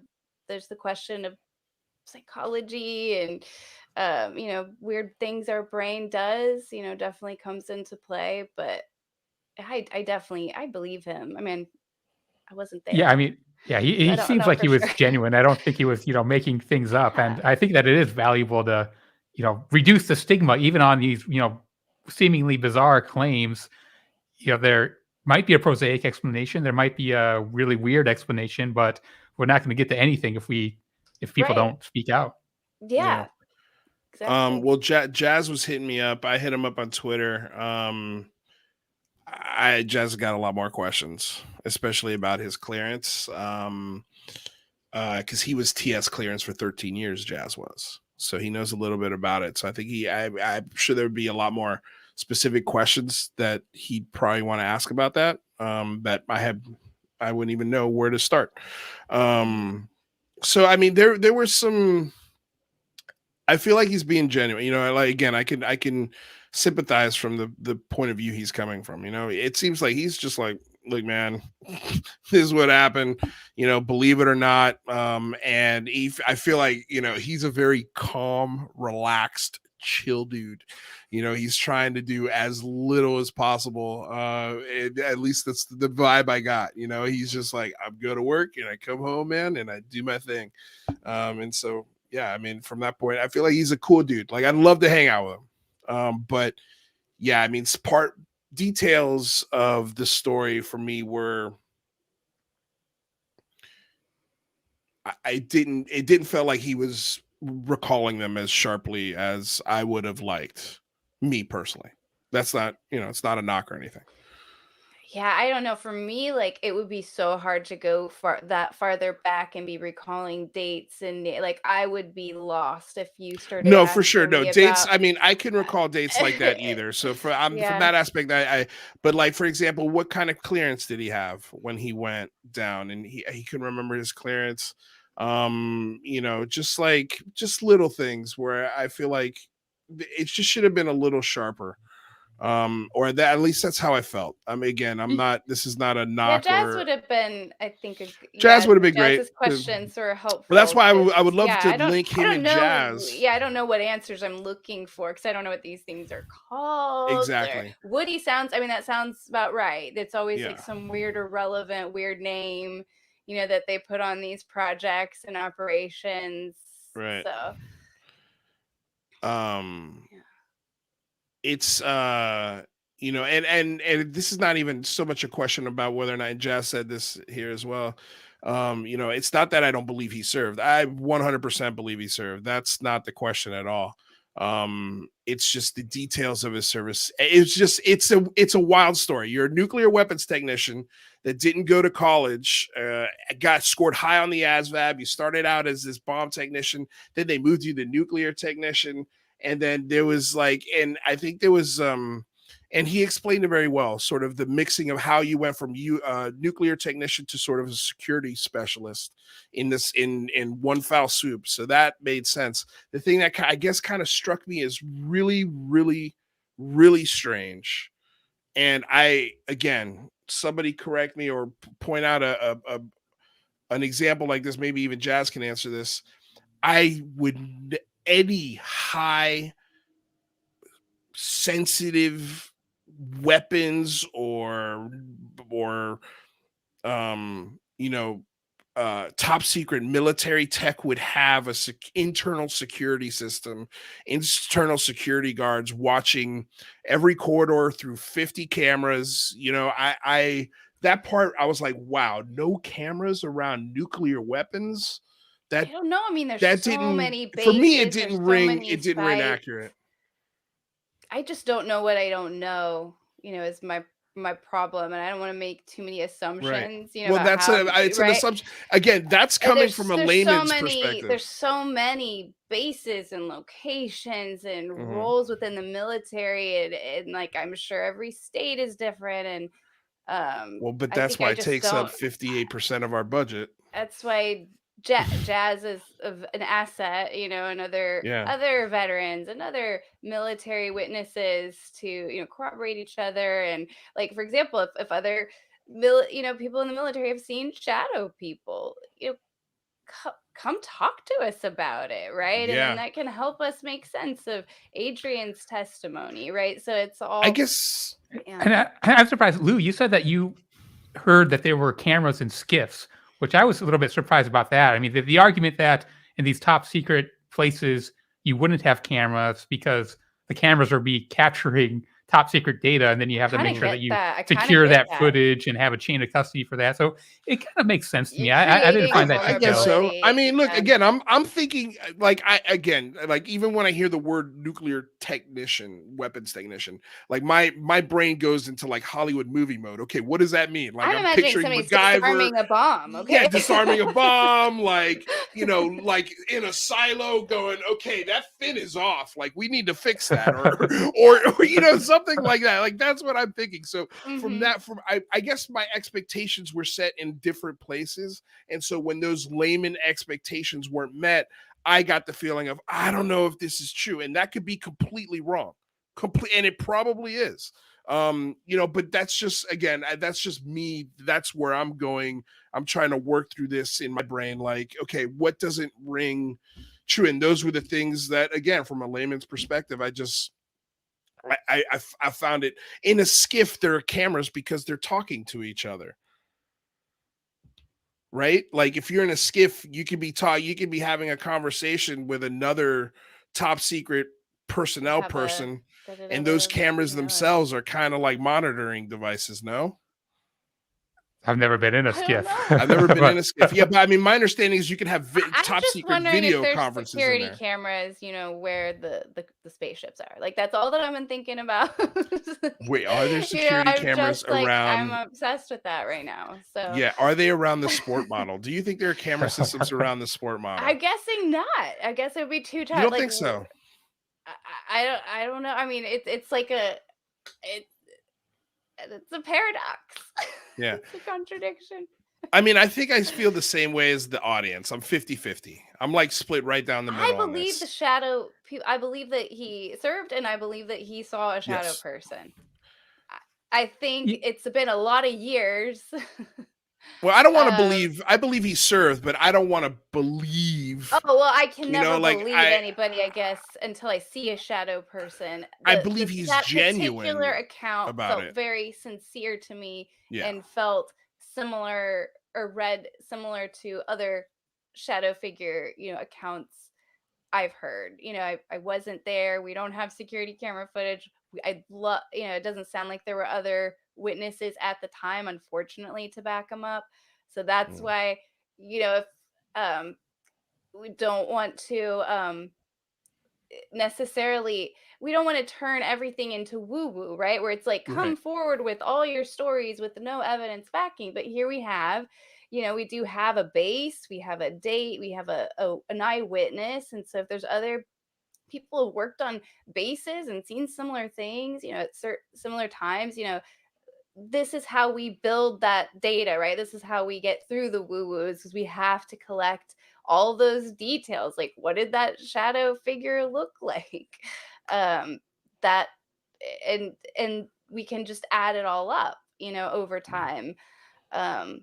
there's the question of psychology and you know, weird things our brain does, you know, definitely comes into play. But I believe him. I mean, I wasn't there. Yeah, I mean, yeah, he seems like he was genuine. I don't think he was, you know, making things up. And I think that it is valuable to, you know, reduce the stigma even on these, you know, seemingly bizarre claims. You know, there might be a prosaic explanation, there might be a really weird explanation, but we're not going to get to anything if people don't speak out. Yeah. Exactly. Well, Jazz was hitting me up. I hit him up on Twitter. Jazz got a lot more questions, especially about his clearance. Because he was TS clearance for 13 years, Jazz was. So he knows a little bit about it. So I think I'm sure there would be a lot more specific questions that he'd probably want to ask about that. That I wouldn't even know where to start. So I mean, there were some. I feel like he's being genuine. You know, like again, I can sympathize from the point of view he's coming from. You know, it seems like he's just like, look, man, this is what happened. You know, believe it or not. And I feel like, you know, he's a very calm, relaxed, chill dude. You know, he's trying to do as little as possible. At least that's the vibe I got. You know, he's just like, I'm go to work and I come home, man, and I do my thing. And so, yeah, I mean, from that point, I feel like he's a cool dude. Like, I'd love to hang out with him. But yeah, I mean, details of the story for me were, it didn't feel like he was recalling them as sharply as I would have liked, me personally. That's not, you know, it's not a knock or anything. Yeah, I don't know. For me, like, it would be so hard to go farther back and be recalling dates, and like I would be lost if you started. No, for sure. No dates. I mean, I can recall dates like that either. So from that aspect, but like, for example, what kind of clearance did he have when he went down, and he couldn't remember his clearance. You know, just little things where I feel like it just should have been a little sharper. Or that, at least that's how I felt. I mean, again, this is not a knock. Yeah, Jazz would have been, I think, Jazz would have been great. Jazz's questions were helpful. Well, that's why I would love to link him and Jazz. Yeah, I don't know what answers I'm looking for because I don't know what these things are called. Exactly. Woody sounds, I mean, that sounds about right. It's always like some weird, irrelevant, weird name, you know, that they put on these projects and operations. Right. So. It's you know, and this is not even so much a question about whether or not, and Jazz said this here as well. You know, it's not that I don't believe he served. I 100% believe he served. That's not the question at all. It's just the details of his service. It's a wild story. You're a nuclear weapons technician that didn't go to college, got scored high on the ASVAB. You started out as this bomb technician, then they moved you to nuclear technician. And then there was like, and I think there was, and he explained it very well, sort of the mixing of how you went from nuclear technician to sort of a security specialist in one foul swoop. So that made sense. The thing that I guess kind of struck me as really, really, really strange. And again, somebody correct me or point out an example like this. Maybe even Jazz can answer this. I would any high sensitive weapons or top secret military tech would have a internal security system, internal security guards watching every corridor through 50 cameras. That part, I was like, wow, no cameras around nuclear weapons. I don't know. I mean, there's that so many bases. For me, it didn't ring. It didn't ring accurate. I just don't know what I don't know. Is my problem, and I don't want to make too many assumptions. Right. Well, it's an assumption. Again, that's coming from a layman's perspective. There's so many bases and locations and roles within the military, and like I'm sure every state is different. And but that's why it takes up 58% of our budget. That's why jazz is an asset, and other veterans and other military witnesses to corroborate each other. And like, for example, if other people in the military have seen shadow people, come talk to us about it, right? And then that can help us make sense of Adrian's testimony, right? So it's all, I guess. And I'm surprised, Lou, you said that you heard that there were cameras in skiffs, which I was a little bit surprised about that. I mean, the argument that in these top secret places you wouldn't have cameras because the cameras are capturing top secret data, and then you have to make sure that you secure that footage and have a chain of custody for that. So it kind of makes sense to me. I didn't find that. I guess so. I mean, look, again, I'm thinking like even when I hear the word nuclear technician, weapons technician, like my brain goes into like Hollywood movie mode. Okay, what does that mean? Like I'm picturing MacGyver disarming a bomb. Okay, yeah, disarming a bomb, like like in a silo, going, okay, that fin is off. Like we need to fix that, or something like that. Like that's what I'm thinking. So I guess my expectations were set in different places, and so when those layman expectations weren't met, I got the feeling of I don't know if this is true, and that could be completely wrong, and it probably is. But that's just me. That's where I'm going. I'm trying to work through this in my brain. Like, okay, what doesn't ring true? And those were the things that, again, from a layman's perspective, I found it. In a skiff, there are cameras because they're talking to each other, right? Like if you're in a skiff, you could be having a conversation with another top secret personnel person, and those cameras themselves are kind of like monitoring devices. No, I've never been in a skiff. I've never been in a skiff. Yeah, but I mean, my understanding is you can have top secret video conferences. Security in there. Cameras, where the spaceships are. Like that's all that I've been thinking about. Wait, are there security cameras around? I'm obsessed with that right now. So yeah, are they around the sport model? Do you think there are camera systems around the sport model? I'm guessing not. I guess it would be too tough. You don't think so? I don't know. I mean, it's like it's a paradox. Yeah. It's a contradiction. I mean, I think I feel the same way as the audience. I'm 50-50. I'm like split right down the middle. I believe I believe that he served, and I believe that he saw a shadow person. I think it's been a lot of years. Well, I don't want to believe. I believe he served, but I don't want to believe. Oh well, I can never believe anybody, I guess, until I see a shadow person. I believe he's genuine. That particular account about felt very sincere to me, and felt similar or read similar to other shadow figure, accounts I've heard. I wasn't there. We don't have security camera footage. It doesn't sound like there were other witnesses at the time, unfortunately, to back them up. So that's why, if we don't want to necessarily, we don't want to turn everything into woo-woo, right? Where it's like, come forward with all your stories with no evidence backing. But here we have, we do have a base, we have a date, we have an eyewitness. And so if there's other people who worked on bases and seen similar things, at similar times, this is how we build that data, right? This is how we get through the woo-woos, because we have to collect all those details. Like, what did that shadow figure look like? And we can just add it all up, over time. Shadow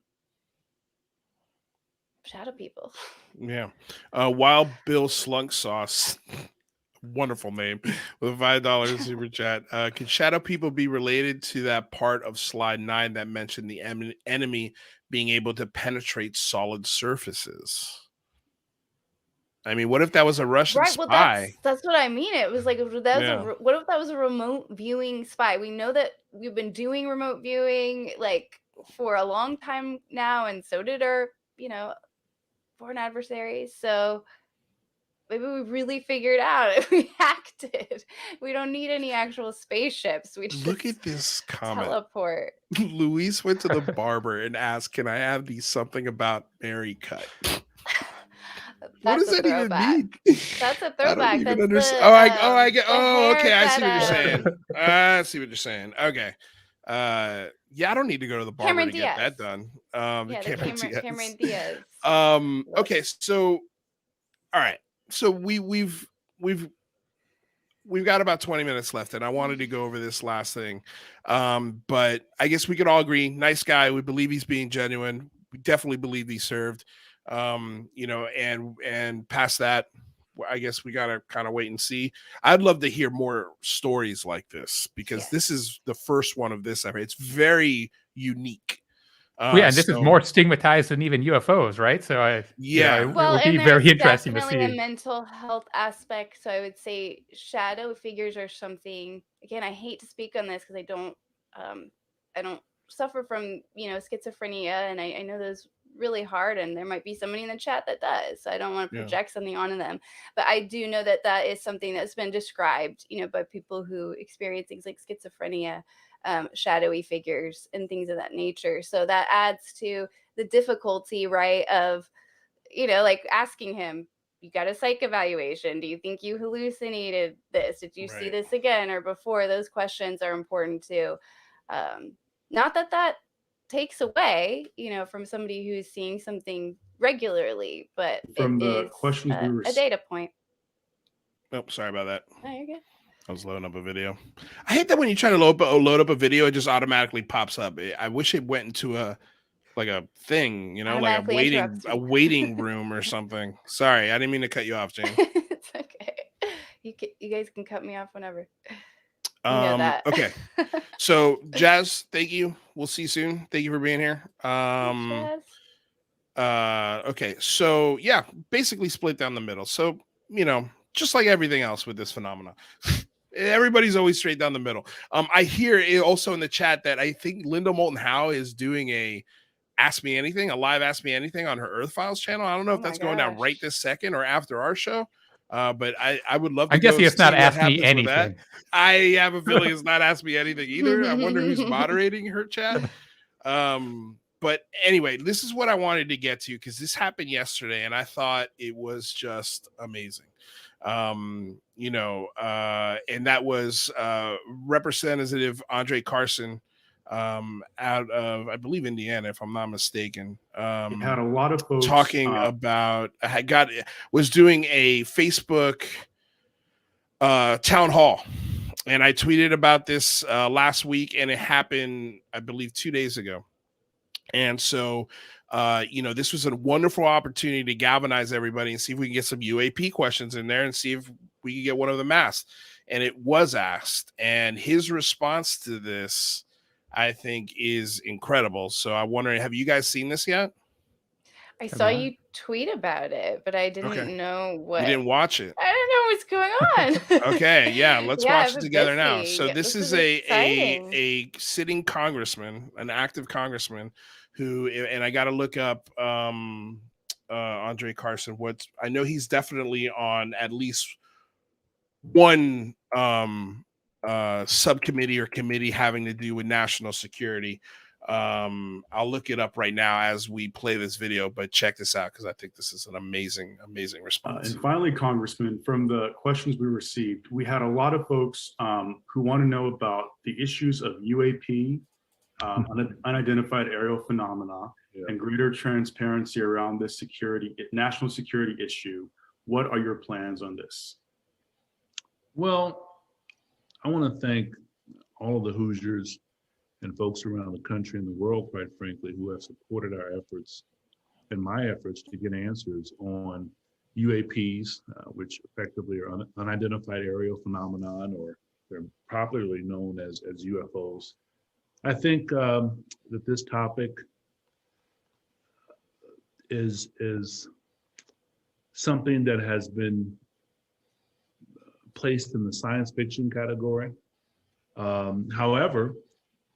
people. Yeah. Wild Bill Slunk Sauce Wonderful name with a $5 super chat. Can shadow people be related to that part of slide 9 that mentioned the enemy being able to penetrate solid surfaces? I mean, what if that was a Russian Right. Well, spy? that's what I mean. It was like if that was Yeah. what if that was a remote viewing spy? We know that we've been doing remote viewing like for a long time now, and so did our, foreign adversaries. So maybe we really figured out if we hacked it. We don't need any actual spaceships. We just Look at this comment. teleport. Luis went to the barber and asked, "Can I have the something about Mary cut?" What does that even mean? That's a I throwback. don't even That's understand. the, I get. the Oh, okay. hair I see what you're that, saying. I see what you're saying. Okay. Yeah, I don't need to go to the barber Cameron to get that Diaz. done. Yeah, Cameron Diaz. Cameron Diaz. Okay. So, all right. So we've got about 20 minutes left, and I wanted to go over this last thing. But I guess we could all agree, nice guy. We believe he's being genuine. We definitely believe he served. And past that, I guess we gotta kind of wait and see. I'd love to hear more stories like this because this is the first one of this ever. It's very unique. And this is more stigmatized than even UFOs, right? So it would be very interesting to see. Definitely a mental health aspect. So I would say shadow figures are something. Again, I hate to speak on this because I don't suffer from schizophrenia, and I know those really hard, and there might be somebody in the chat that does. So I don't want to project something onto them, but I do know that is something that's been described, by people who experience things like schizophrenia. Shadowy figures and things of that nature. So that adds to the difficulty, right, of, like asking him, you got a psych evaluation. Do you think you hallucinated this? Did you see this again or before? Those questions are important too. Not that takes away, from somebody who's seeing something regularly, but from it the is questions we a data point. Oh, sorry about that. Oh, you're good. I was loading up a video. I hate that when you try to load up a video, it just automatically pops up. I wish it went into a thing, like a waiting room or something. Sorry, I didn't mean to cut you off, Jane. It's okay. You guys can cut me off whenever. You know that. Okay. So, Jazz, thank you. We'll see you soon. Thank you for being here. Okay. So, yeah, basically split down the middle. So, just like everything else with this phenomenon. Everybody's always straight down the middle. I hear it also in the chat that I think Linda Moulton Howe is doing a Ask Me Anything, a live Ask Me Anything on her Earth Files channel. I don't know if that's going down right this second or after our show. But I would love to. I'm guessing it's not Ask Me Anything. I have a feeling it's not Ask Me Anything either. I wonder who's moderating her chat. But anyway, this is what I wanted to get to because this happened yesterday and I thought it was just amazing. And that was Representative Andre Carson out of, I believe, Indiana, if I'm not mistaken. Had a lot of folks talking about, was doing a Facebook town hall, and I tweeted about this last week, and it happened, I believe, 2 days ago. And so, this was a wonderful opportunity to galvanize everybody and see if we can get some UAP questions in there and see if we can get one of them asked. And it was asked, and his response to this, I think, is incredible. So I'm wondering, have you guys seen this yet? I saw you tweet about it, but I didn't know what. You didn't watch it. I don't know what's going on. Okay, yeah, let's watch it together now. So this is a sitting congressman, an active congressman, who, and I got to look up Andre Carson. I know he's definitely on at least one subcommittee or committee having to do with national security. I'll look it up right now as we play this video, but check this out because I think this is an amazing response. And finally, Congressman, from the questions we received, we had a lot of folks who want to know about the issues of UAP, unidentified aerial phenomena, and greater transparency around this national security issue. What are your plans on this? Well, I want to thank all of the Hoosiers and folks around the country and the world, quite frankly, who have supported our efforts and my efforts to get answers on UAPs, which effectively are unidentified aerial phenomenon, or they're popularly known as UFOs. I think that this topic is something that has been placed in the science fiction category. However,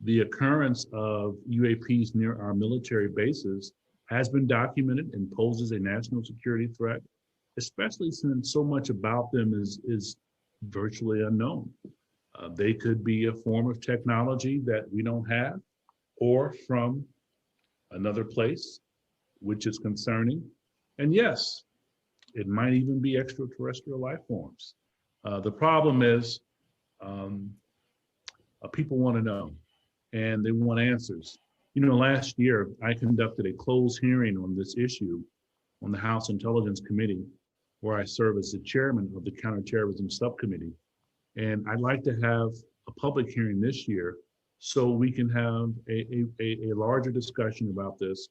the occurrence of UAPs near our military bases has been documented and poses a national security threat, especially since so much about them is virtually unknown. They could be a form of technology that we don't have, or from another place, which is concerning. And yes, it might even be extraterrestrial life forms. The problem is people want to know, and they want answers. You know, last year I conducted a closed hearing on this issue on the House Intelligence Committee, where I serve as the chairman of the Counterterrorism Subcommittee. And I'd like to have a public hearing this year so we can have a larger discussion about this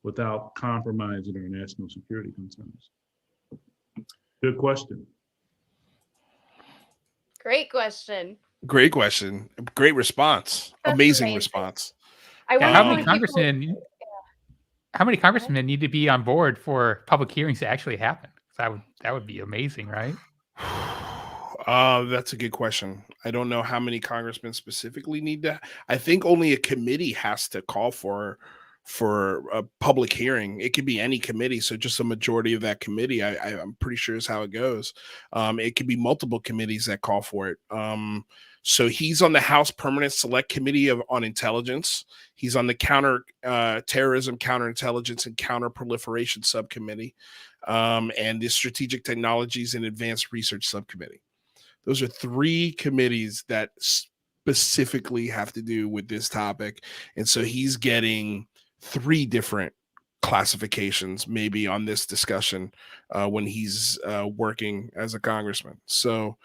without compromising our national security concerns. Good question. Great question. Great question. Great response. That's Amazing amazing. response. I How wonder many when people- congressmen? How many congressmen need to be on board for public hearings to actually happen? That would be amazing, right? That's a good question. I don't know how many congressmen specifically need to. I think only a committee has to call for a public hearing. It could be any committee, so just a majority of that committee. I'm pretty sure is how it goes. It could be multiple committees that call for it. So he's on the House Permanent Select Committee on Intelligence. He's on the Terrorism, Counterintelligence, and Counterproliferation Subcommittee, and the Strategic Technologies and Advanced Research Subcommittee. Those are three committees that specifically have to do with this topic. And so he's getting three different classifications maybe on this discussion when he's working as a congressman. So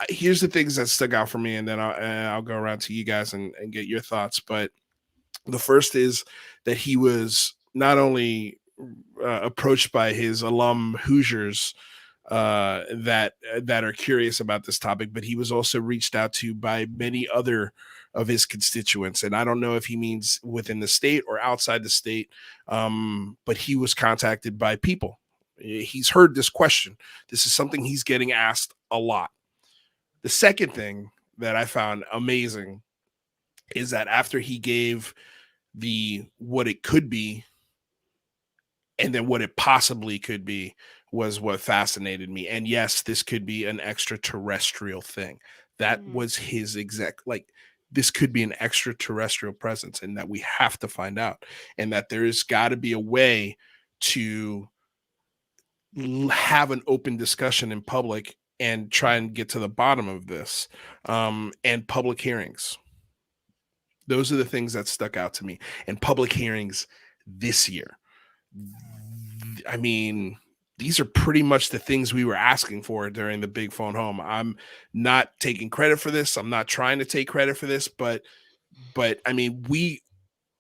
here's the things that stuck out for me, and then I'll go around to you guys and get your thoughts. But the first is that he was not only approached by his alum Hoosiers that are curious about this topic, but he was also reached out to by many other of his constituents. And I don't know if he means within the state or outside the state, but he was contacted by people. He's heard this question. This is something he's getting asked a lot. The second thing that I found amazing is that after he gave what it could be and then what it possibly could be was what fascinated me. And yes, this could be an extraterrestrial thing. That was his exact, this could be an extraterrestrial presence, and that we have to find out, and that there's got to be a way to have an open discussion in public and try and get to the bottom of this, and public hearings. Those are the things that stuck out to me. And public hearings this year. I mean, these are pretty much the things we were asking for during the Big Phone Home. I'm not taking credit for this. I'm not trying to take credit for this, but I mean, we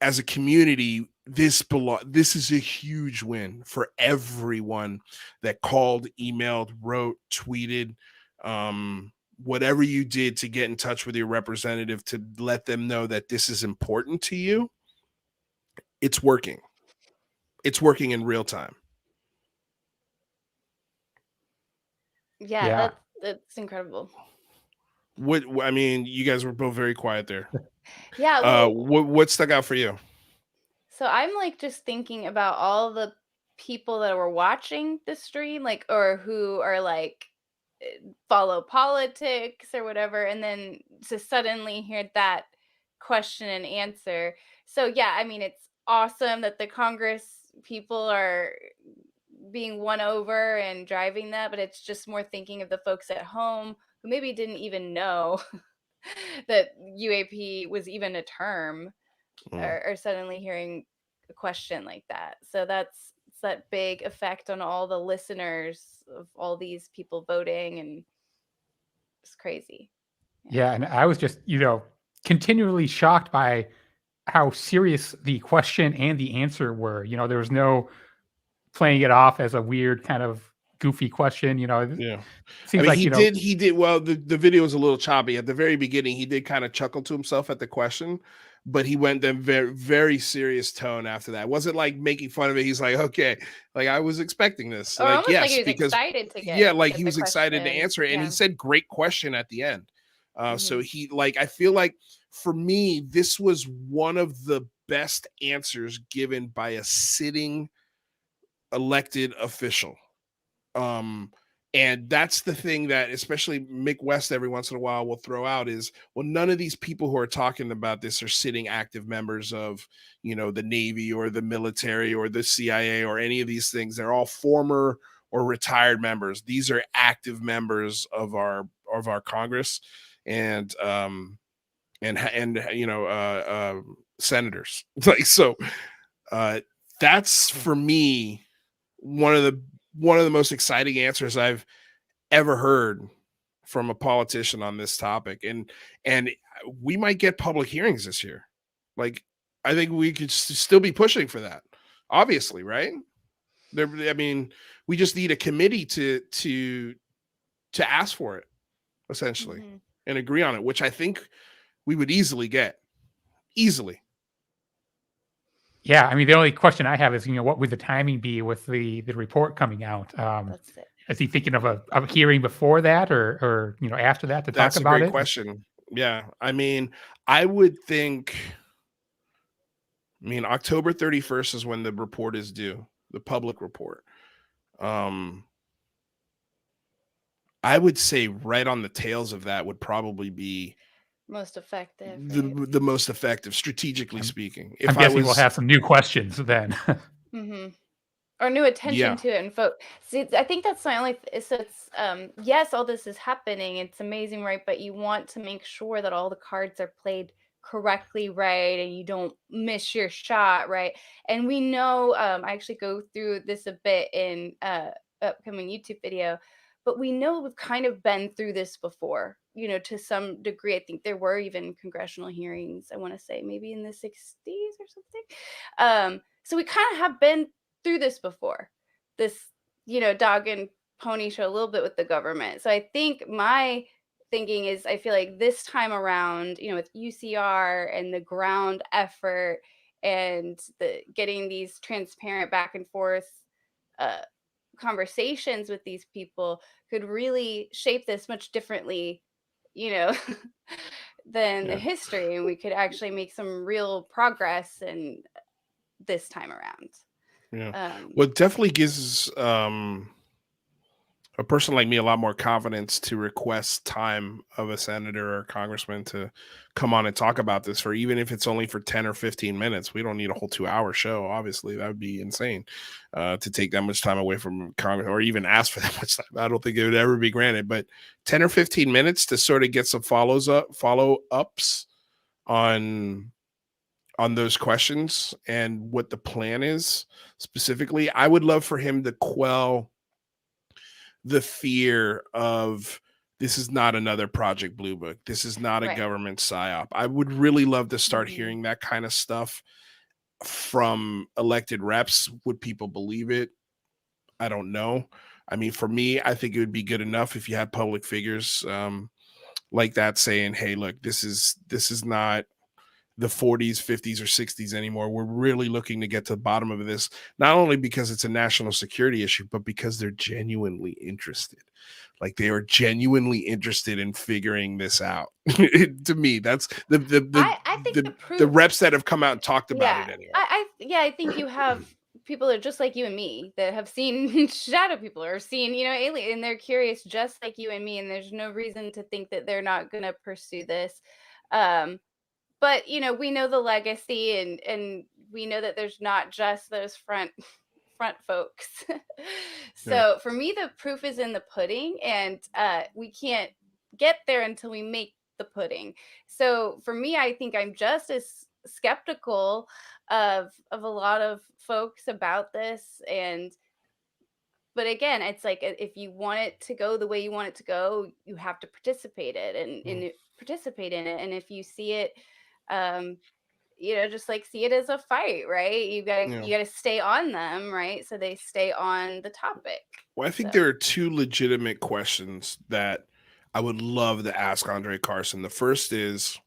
as a community, this is a huge win for everyone that called, emailed, wrote, tweeted, whatever you did to get in touch with your representative to let them know that this is important to you. It's working. It's working in real time. Yeah. That's incredible. I mean, you guys were both very quiet there. Yeah. Well, what stuck out for you? so I'm just thinking about all the people that were watching the stream, or who are follow politics or whatever, and then to suddenly hear that question and answer. So yeah, I mean, it's awesome that the Congress people are being won over and driving that, but it's just more thinking of the folks at home who maybe didn't even know that UAP was even a term, or suddenly hearing a question like that. So it's that big effect on all the listeners of all these people voting, and it's crazy. Yeah, and I was just, continually shocked by how serious the question and the answer were. There was no playing it off as a weird kind of goofy question. Yeah. Seems I mean, like he did. Well, the video was a little choppy at the very beginning. He did kind of chuckle to himself at the question, but he went in very, very serious tone after that. It wasn't like making fun of it. He's like, okay, like I was expecting this. Or Like, almost like yes, he was because excited to yeah, like get he the was excited to question. answer it, and he Yeah. said, "Great question" at the end. So Mhm. he like, I feel like for me, this was one of the best answers given by a sitting elected official. And that's the thing that especially Mick West every once in a while will throw out is, well, none of these people who are talking about this are sitting active members of, the Navy or the military or the CIA or any of these things. They're all former or retired members. These are active members of our Congress and senators. Like, so that's for me one of the most exciting answers I've ever heard from a politician on this topic. And we might get public hearings this year. Like, I think we could still be pushing for that, obviously, right? I mean, we just need a committee to ask for it, essentially, and agree on it, which I think we would easily get. Easily. Yeah, I mean, the only question I have is, what would the timing be with the report coming out? That's it. Is he thinking of a hearing before that, or after that to talk about it? That's a great question. Yeah, I mean, I would think. I mean, October 31st is when the report is due, the public report. I would say right on the tails of that would probably be Most effective. the most effective, strategically speaking. I'm guessing we'll have some new questions then. Or new attention to it, and folks. See, I think that's my only. So it's yes, all this is happening. It's amazing, right? But you want to make sure that all the cards are played correctly, right, and you don't miss your shot, right? And we know. I actually go through this a bit in upcoming YouTube video, but we know we've kind of been through this before. To some degree. I think there were even congressional hearings. I want to say maybe in the 60s or something. So we kind of have been through this before, this dog and pony show a little bit with the government. So I think my thinking is, I feel like this time around, with UCR and the ground effort and the getting these transparent back and forth conversations with these people could really shape this much differently than the history, and we could actually make some real progress in this time around. Well, it definitely gives a person like me a lot more confidence to request time of a senator or congressman to come on and talk about this, for even if it's only for 10 or 15 minutes. We don't need a whole 2-hour show. Obviously, that would be insane to take that much time away from Congress, or even ask for that much time. I don't think it would ever be granted, but 10 or 15 minutes to sort of get some follow-ups on those questions and what the plan is specifically. I would love for him to quell the fear of, this is not another Project Blue Book. This is not a government psyop. I would really love to start hearing that kind of stuff from elected reps. Would people believe it? I don't know. I mean, for me, I think it would be good enough if you had public figures like that saying, hey, look, this is not the 40s, 50s, or 60s anymore. We're really looking to get to the bottom of this, not only because it's a national security issue, but because they're genuinely interested. Like, they are genuinely interested in figuring this out. To me, that's the reps that have come out and talked about it anyway. I think you have people that are just like you and me that have seen shadow people or seen, alien, and they're curious just like you and me, and there's no reason to think that they're not going to pursue this. But, we know the legacy, and we know that there's not just those front folks. So for me, the proof is in the pudding, and we can't get there until we make the pudding. So for me, I think I'm just as skeptical of a lot of folks about this. But again, it's like, if you want it to go the way you want it to go, you have to participate in it. And if you see it just like see it as a fight, right? You gotta stay on them, right? So they stay on the topic. Well, I think there are two legitimate questions that I would love to ask Andre Carson. The first is,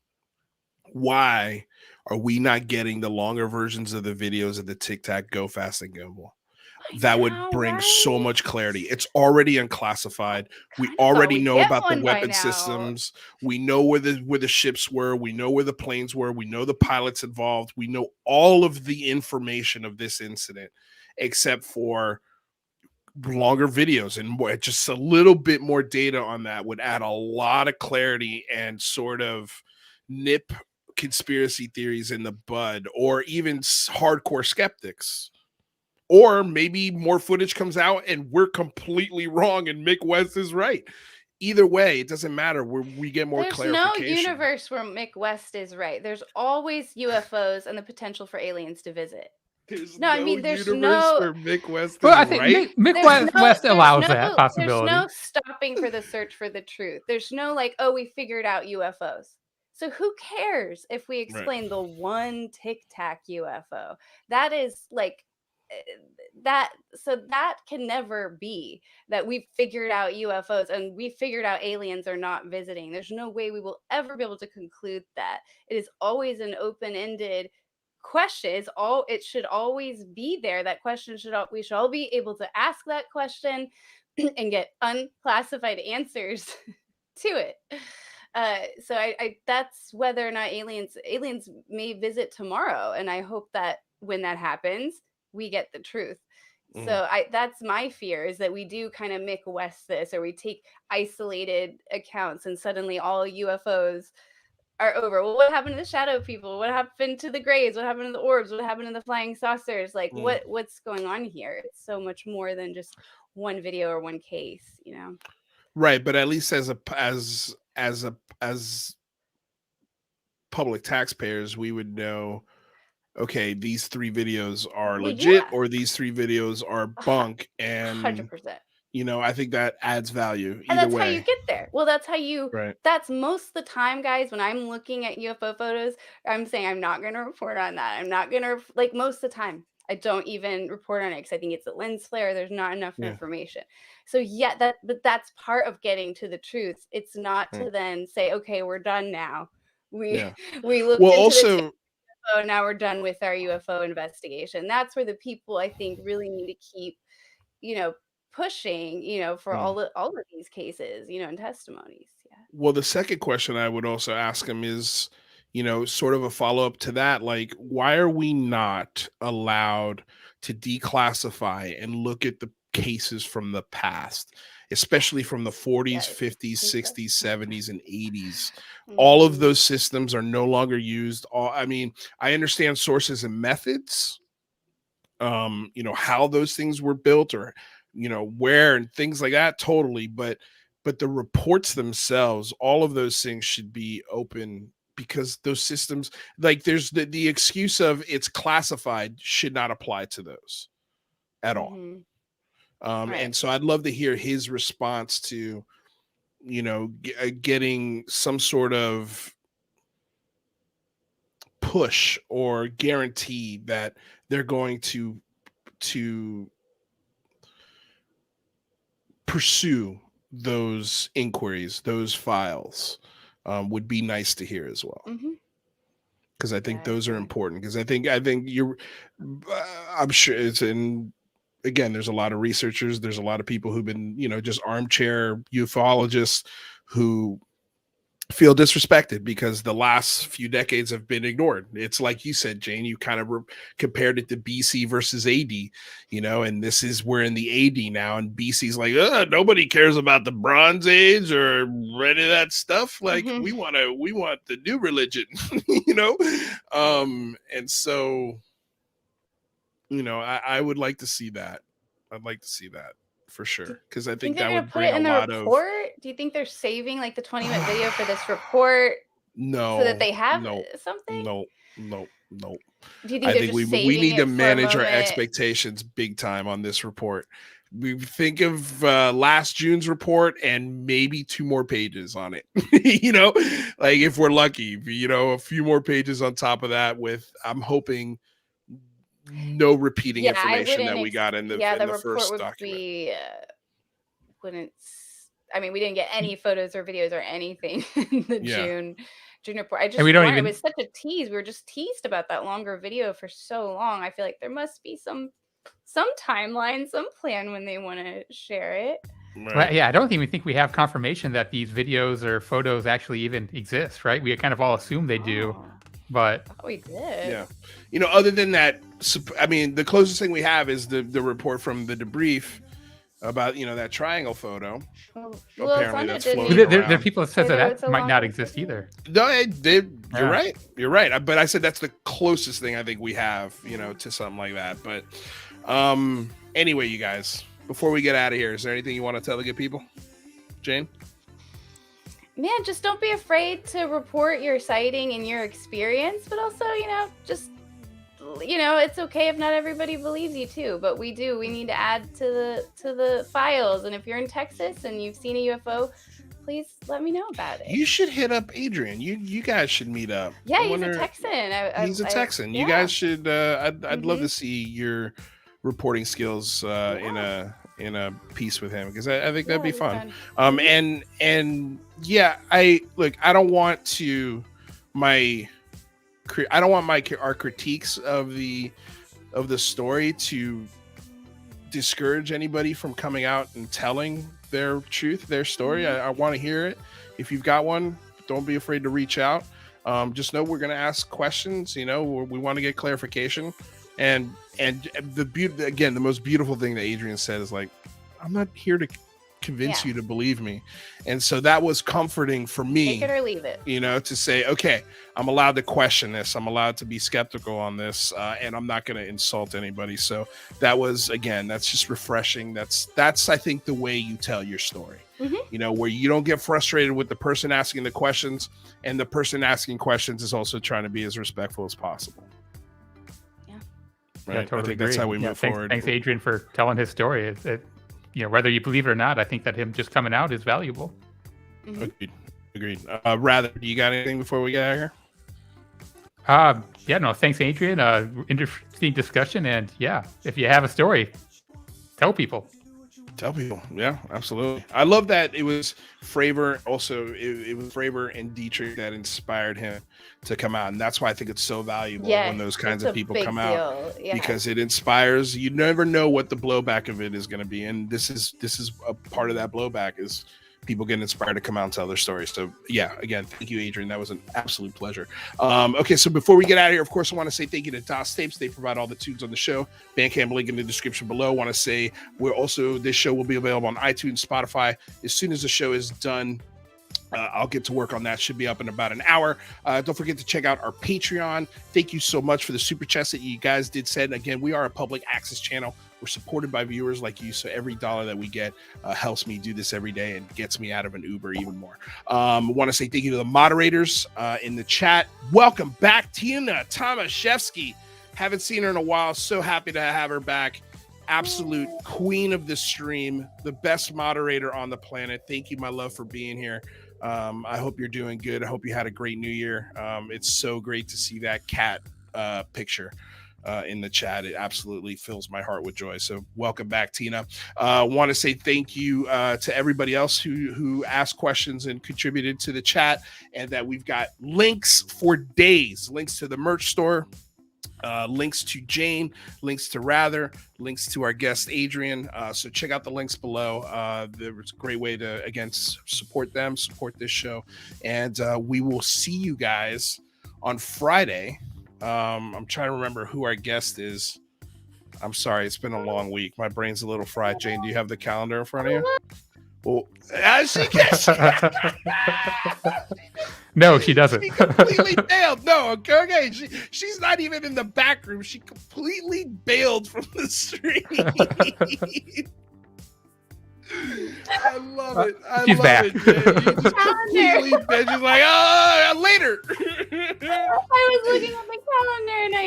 why are we not getting the longer versions of the videos of the Tic Tac Go Fast and Gimbal? That would bring so much clarity. It's already unclassified. We already know about the weapon systems. We know where the ships were. We know where the planes were. We know the pilots involved. We know all of the information of this incident, except for longer videos, and more, just a little bit more data on that would add a lot of clarity and sort of nip conspiracy theories in the bud, or even hardcore skeptics. Or maybe more footage comes out and we're completely wrong and Mick West is right. Either way, it doesn't matter. We get more clarification. There's no universe where Mick West is right. There's always UFOs and the potential for aliens to visit. There's no universe where Mick West is I think right. Mick West allows that possibility. There's no stopping for the search for the truth. There's no like, oh, we figured out UFOs. So who cares if we explain the one Tic Tac UFO? That is like that. So that can never be that we've figured out UFOs and we figured out aliens are not visiting. There's no way we will ever be able to conclude that. It is always an open-ended question. It should always be there. That question we should all be able to ask that question and get unclassified answers to it. So I that's whether or not aliens may visit tomorrow, and I hope that when that happens, we get the truth. So that's my fear, is that we do kind of Mick West this, or we take isolated accounts and suddenly all UFOs are over. Well, what happened to the shadow people? What happened to the grays? What happened to the orbs? What happened to the flying saucers? Like what's going on here? It's so much more than just one video or one case, Right, but at least as public taxpayers, we would know, okay, these 3 videos are legit, or these 3 videos are bunk, and 100%. I think that adds value. And that's how you get there. Well, that's how right. That's most of the time, guys, when I'm looking at UFO photos, I'm saying I'm not going to report on that. I'm not going to, like, most of the time, I don't even report on it because I think it's a lens flare. There's not enough information. So but that's part of getting to the truth. It's not to then say, okay, we're done now. We looked into the now we're done with our UFO investigation. That's where the people, I think, really need to keep, pushing, for all of these cases, and testimonies. Yeah. Well, the second question I would also ask him is, sort of a follow-up to that, like, why are we not allowed to declassify and look at the cases from the past, especially from the 40s, 50s, 60s, 70s, and 80s? All of those systems are no longer used. I understand sources and methods, how those things were built, or where, and things like that, totally, but the reports themselves, all of those things should be open, because those systems, like, there's the excuse of it's classified should not apply to those at all. And so I'd love to hear his response to getting some sort of push or guarantee that they're going to pursue those inquiries, those files. Would be nice to hear as well, because I think those are important. Because I think I'm sure it's in. Again, there's a lot of researchers. There's a lot of people who've been, just armchair ufologists who feel disrespected because the last few decades have been ignored. It's like you said, Jane, you kind of compared it to BC versus AD, and we're in the AD now, and BC's like, nobody cares about the Bronze Age or any of that stuff. Like, we want the new religion, and so, I would like to see that. I'd like to see that for sure, because I think that would bring a lot of. Do you think they're saving like the 20-minute video for this report? No, so that they have something. No. Do you think I think we need to manage our expectations big time on this report, We think of last June's report and maybe 2 more pages on it. Like if we're lucky, a few more pages on top of that with, I'm hoping, no repeating information that we got in the report first would document. Be we didn't get any photos or videos or anything in the June report. It was such a tease. We were just teased about that longer video for so long. I feel like there must be some timeline, some plan when they want to share it. Right. Well, yeah, I don't even think we have confirmation that these videos or photos actually even exist, right? We kind of all assume they do, but we did. Yeah. Other than that, the closest thing we have is the report from the debrief about, that triangle photo. Apparently that's floating around. There are people that said that might not exist either. No, you're right. You're right. But I said that's the closest thing I think we have, to something like that. But anyway, you guys, before we get out of here, is there anything you want to tell the good people? Jane? Man, just don't be afraid to report your sighting and your experience, but also, it's okay if not everybody believes you too, but we need to add to the files. And if you're in Texas and you've seen a UFO, please let me know about it. You should hit up Adrian. You guys should meet up. Yeah, he's a Texan. He's a Texan. You guys should. I'd love to see your reporting skills in a piece with him, because I think that'd be fun. And yeah, I don't want our critiques of the story to discourage anybody from coming out and telling their truth, their story. I want to hear it. If you've got one, don't be afraid to reach out. Just know we're going to ask questions. We want to get clarification. And the most beautiful thing that Adrian said is, I'm not here to convince you to believe me. And so that was comforting for me. Take it or leave it. To say, okay, I'm allowed to question this. I'm allowed to be skeptical on this, and I'm not going to insult anybody. So that was, again, that's just refreshing. That's I think the way you tell your story. Where you don't get frustrated with the person asking the questions, and the person asking questions is also trying to be as respectful as possible. Right? Yeah, totally. I think that's how we move forward. Thanks, Adrian, for telling his story. Whether you believe it or not, I think that him just coming out is valuable. Agreed. Rather, do you got anything before we get out of here? Thanks, Adrian. Interesting discussion, and if you have a story, tell people. Yeah, absolutely. I love that it was Fravor. Also, it was Fravor and Dietrich that inspired him to come out, and that's why I think it's so valuable when those kinds of people come out, because it inspires. You never know what the blowback of it is going to be, and this is a part of that blowback is people getting inspired to come out and tell their stories. So again, thank you, Adrian. That was an absolute pleasure. Okay, so before we get out of here, of course, I want to say thank you to DOS Tapes. They provide all the tunes on the show. Bandcamp link in the description below. I want to say this show will be available on iTunes, Spotify. As soon as the show is done, I'll get to work on that. Should be up in about an hour. Don't forget to check out our Patreon. Thank you so much for the super chats that you guys did send. Again, we are a public access channel. We're supported by viewers like you, so every dollar that we get helps me do this every day and gets me out of an Uber even more. I want to say thank you to the moderators in the chat. Welcome back, Tina Tomaszewski. Haven't seen her in a while. So happy to have her back. Absolute queen of the stream, the best moderator on the planet. Thank you, my love, for being here. I hope you're doing good. I hope you had a great new year. It's so great to see that cat picture in the chat. It absolutely fills my heart with joy. So welcome back, Tina. Want to say thank you to everybody else who asked questions and contributed to the chat, and that we've got links for days, links to the merch store, links to Jane, links to Rather, links to our guest Adrian. So check out the links below. There's a great way to, again, support them, support this show. And we will see you guys on Friday. I'm trying to remember who our guest is. I'm sorry, it's been a long week. My brain's a little fried. Jane, do you have the calendar in front of you? Well, she gets. No, she doesn't. She completely bailed. No, okay. She's not even in the back room. She completely bailed from the stream. I love it. She's back. It. She's like, later. I was looking at the calendar and I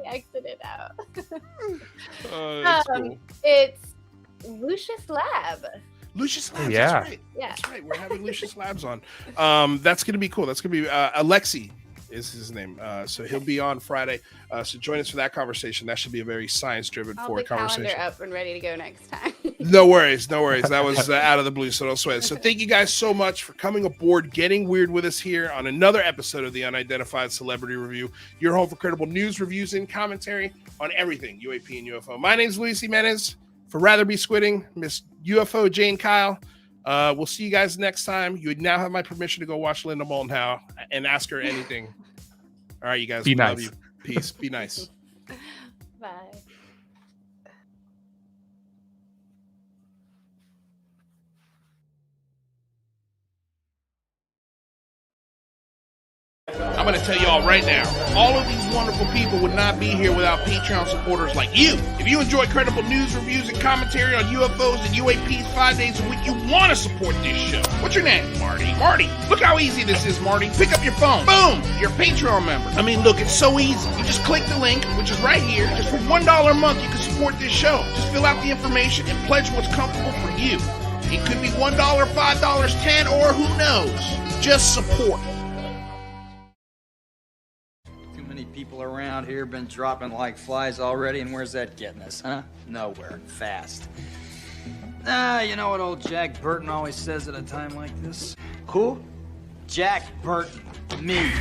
exited out. That's cool. It's Lucius Lab. Lucius Labs, Yeah. that's right. Yeah. That's right. We're having Lucius Labs on. That's going to be cool. That's going to be Alexi is his name. So he'll be on Friday. So join us for that conversation. That should be a very science-driven I'll forward have the conversation. calendar up and ready to go next time. No worries. That was out of the blue, so don't sweat it. So thank you guys so much for coming aboard, getting weird with us here on another episode of the Unidentified Celebrity Review, your home for credible news, reviews, and commentary on everything UAP and UFO. My name is Luis Jimenez. For Rather Be Squidding, Miss UFO Jane Kyle. We'll see you guys next time. You would now have my permission to go watch Linda Moulton Howe and ask her anything. All right, you guys. Be Love nice. you. Peace. Be nice. Bye. I'm going to tell you all right now, all of these wonderful people would not be here without Patreon supporters like you. If you enjoy credible news, reviews, and commentary on UFOs and UAPs 5 days a week, you want to support this show. What's your name? Marty. Marty, look how easy this is, Marty. Pick up your phone. Boom! You're a Patreon member. I mean, look, it's so easy. You just click the link, which is right here. Just for $1 a month, you can support this show. Just fill out the information and pledge what's comfortable for you. It could be $1, $5, $10, or who knows. Just support. People around here been dropping like flies already, and where's that getting us, huh? Nowhere. Fast. You know what old Jack Burton always says at a time like this? Who? Jack Burton. Me.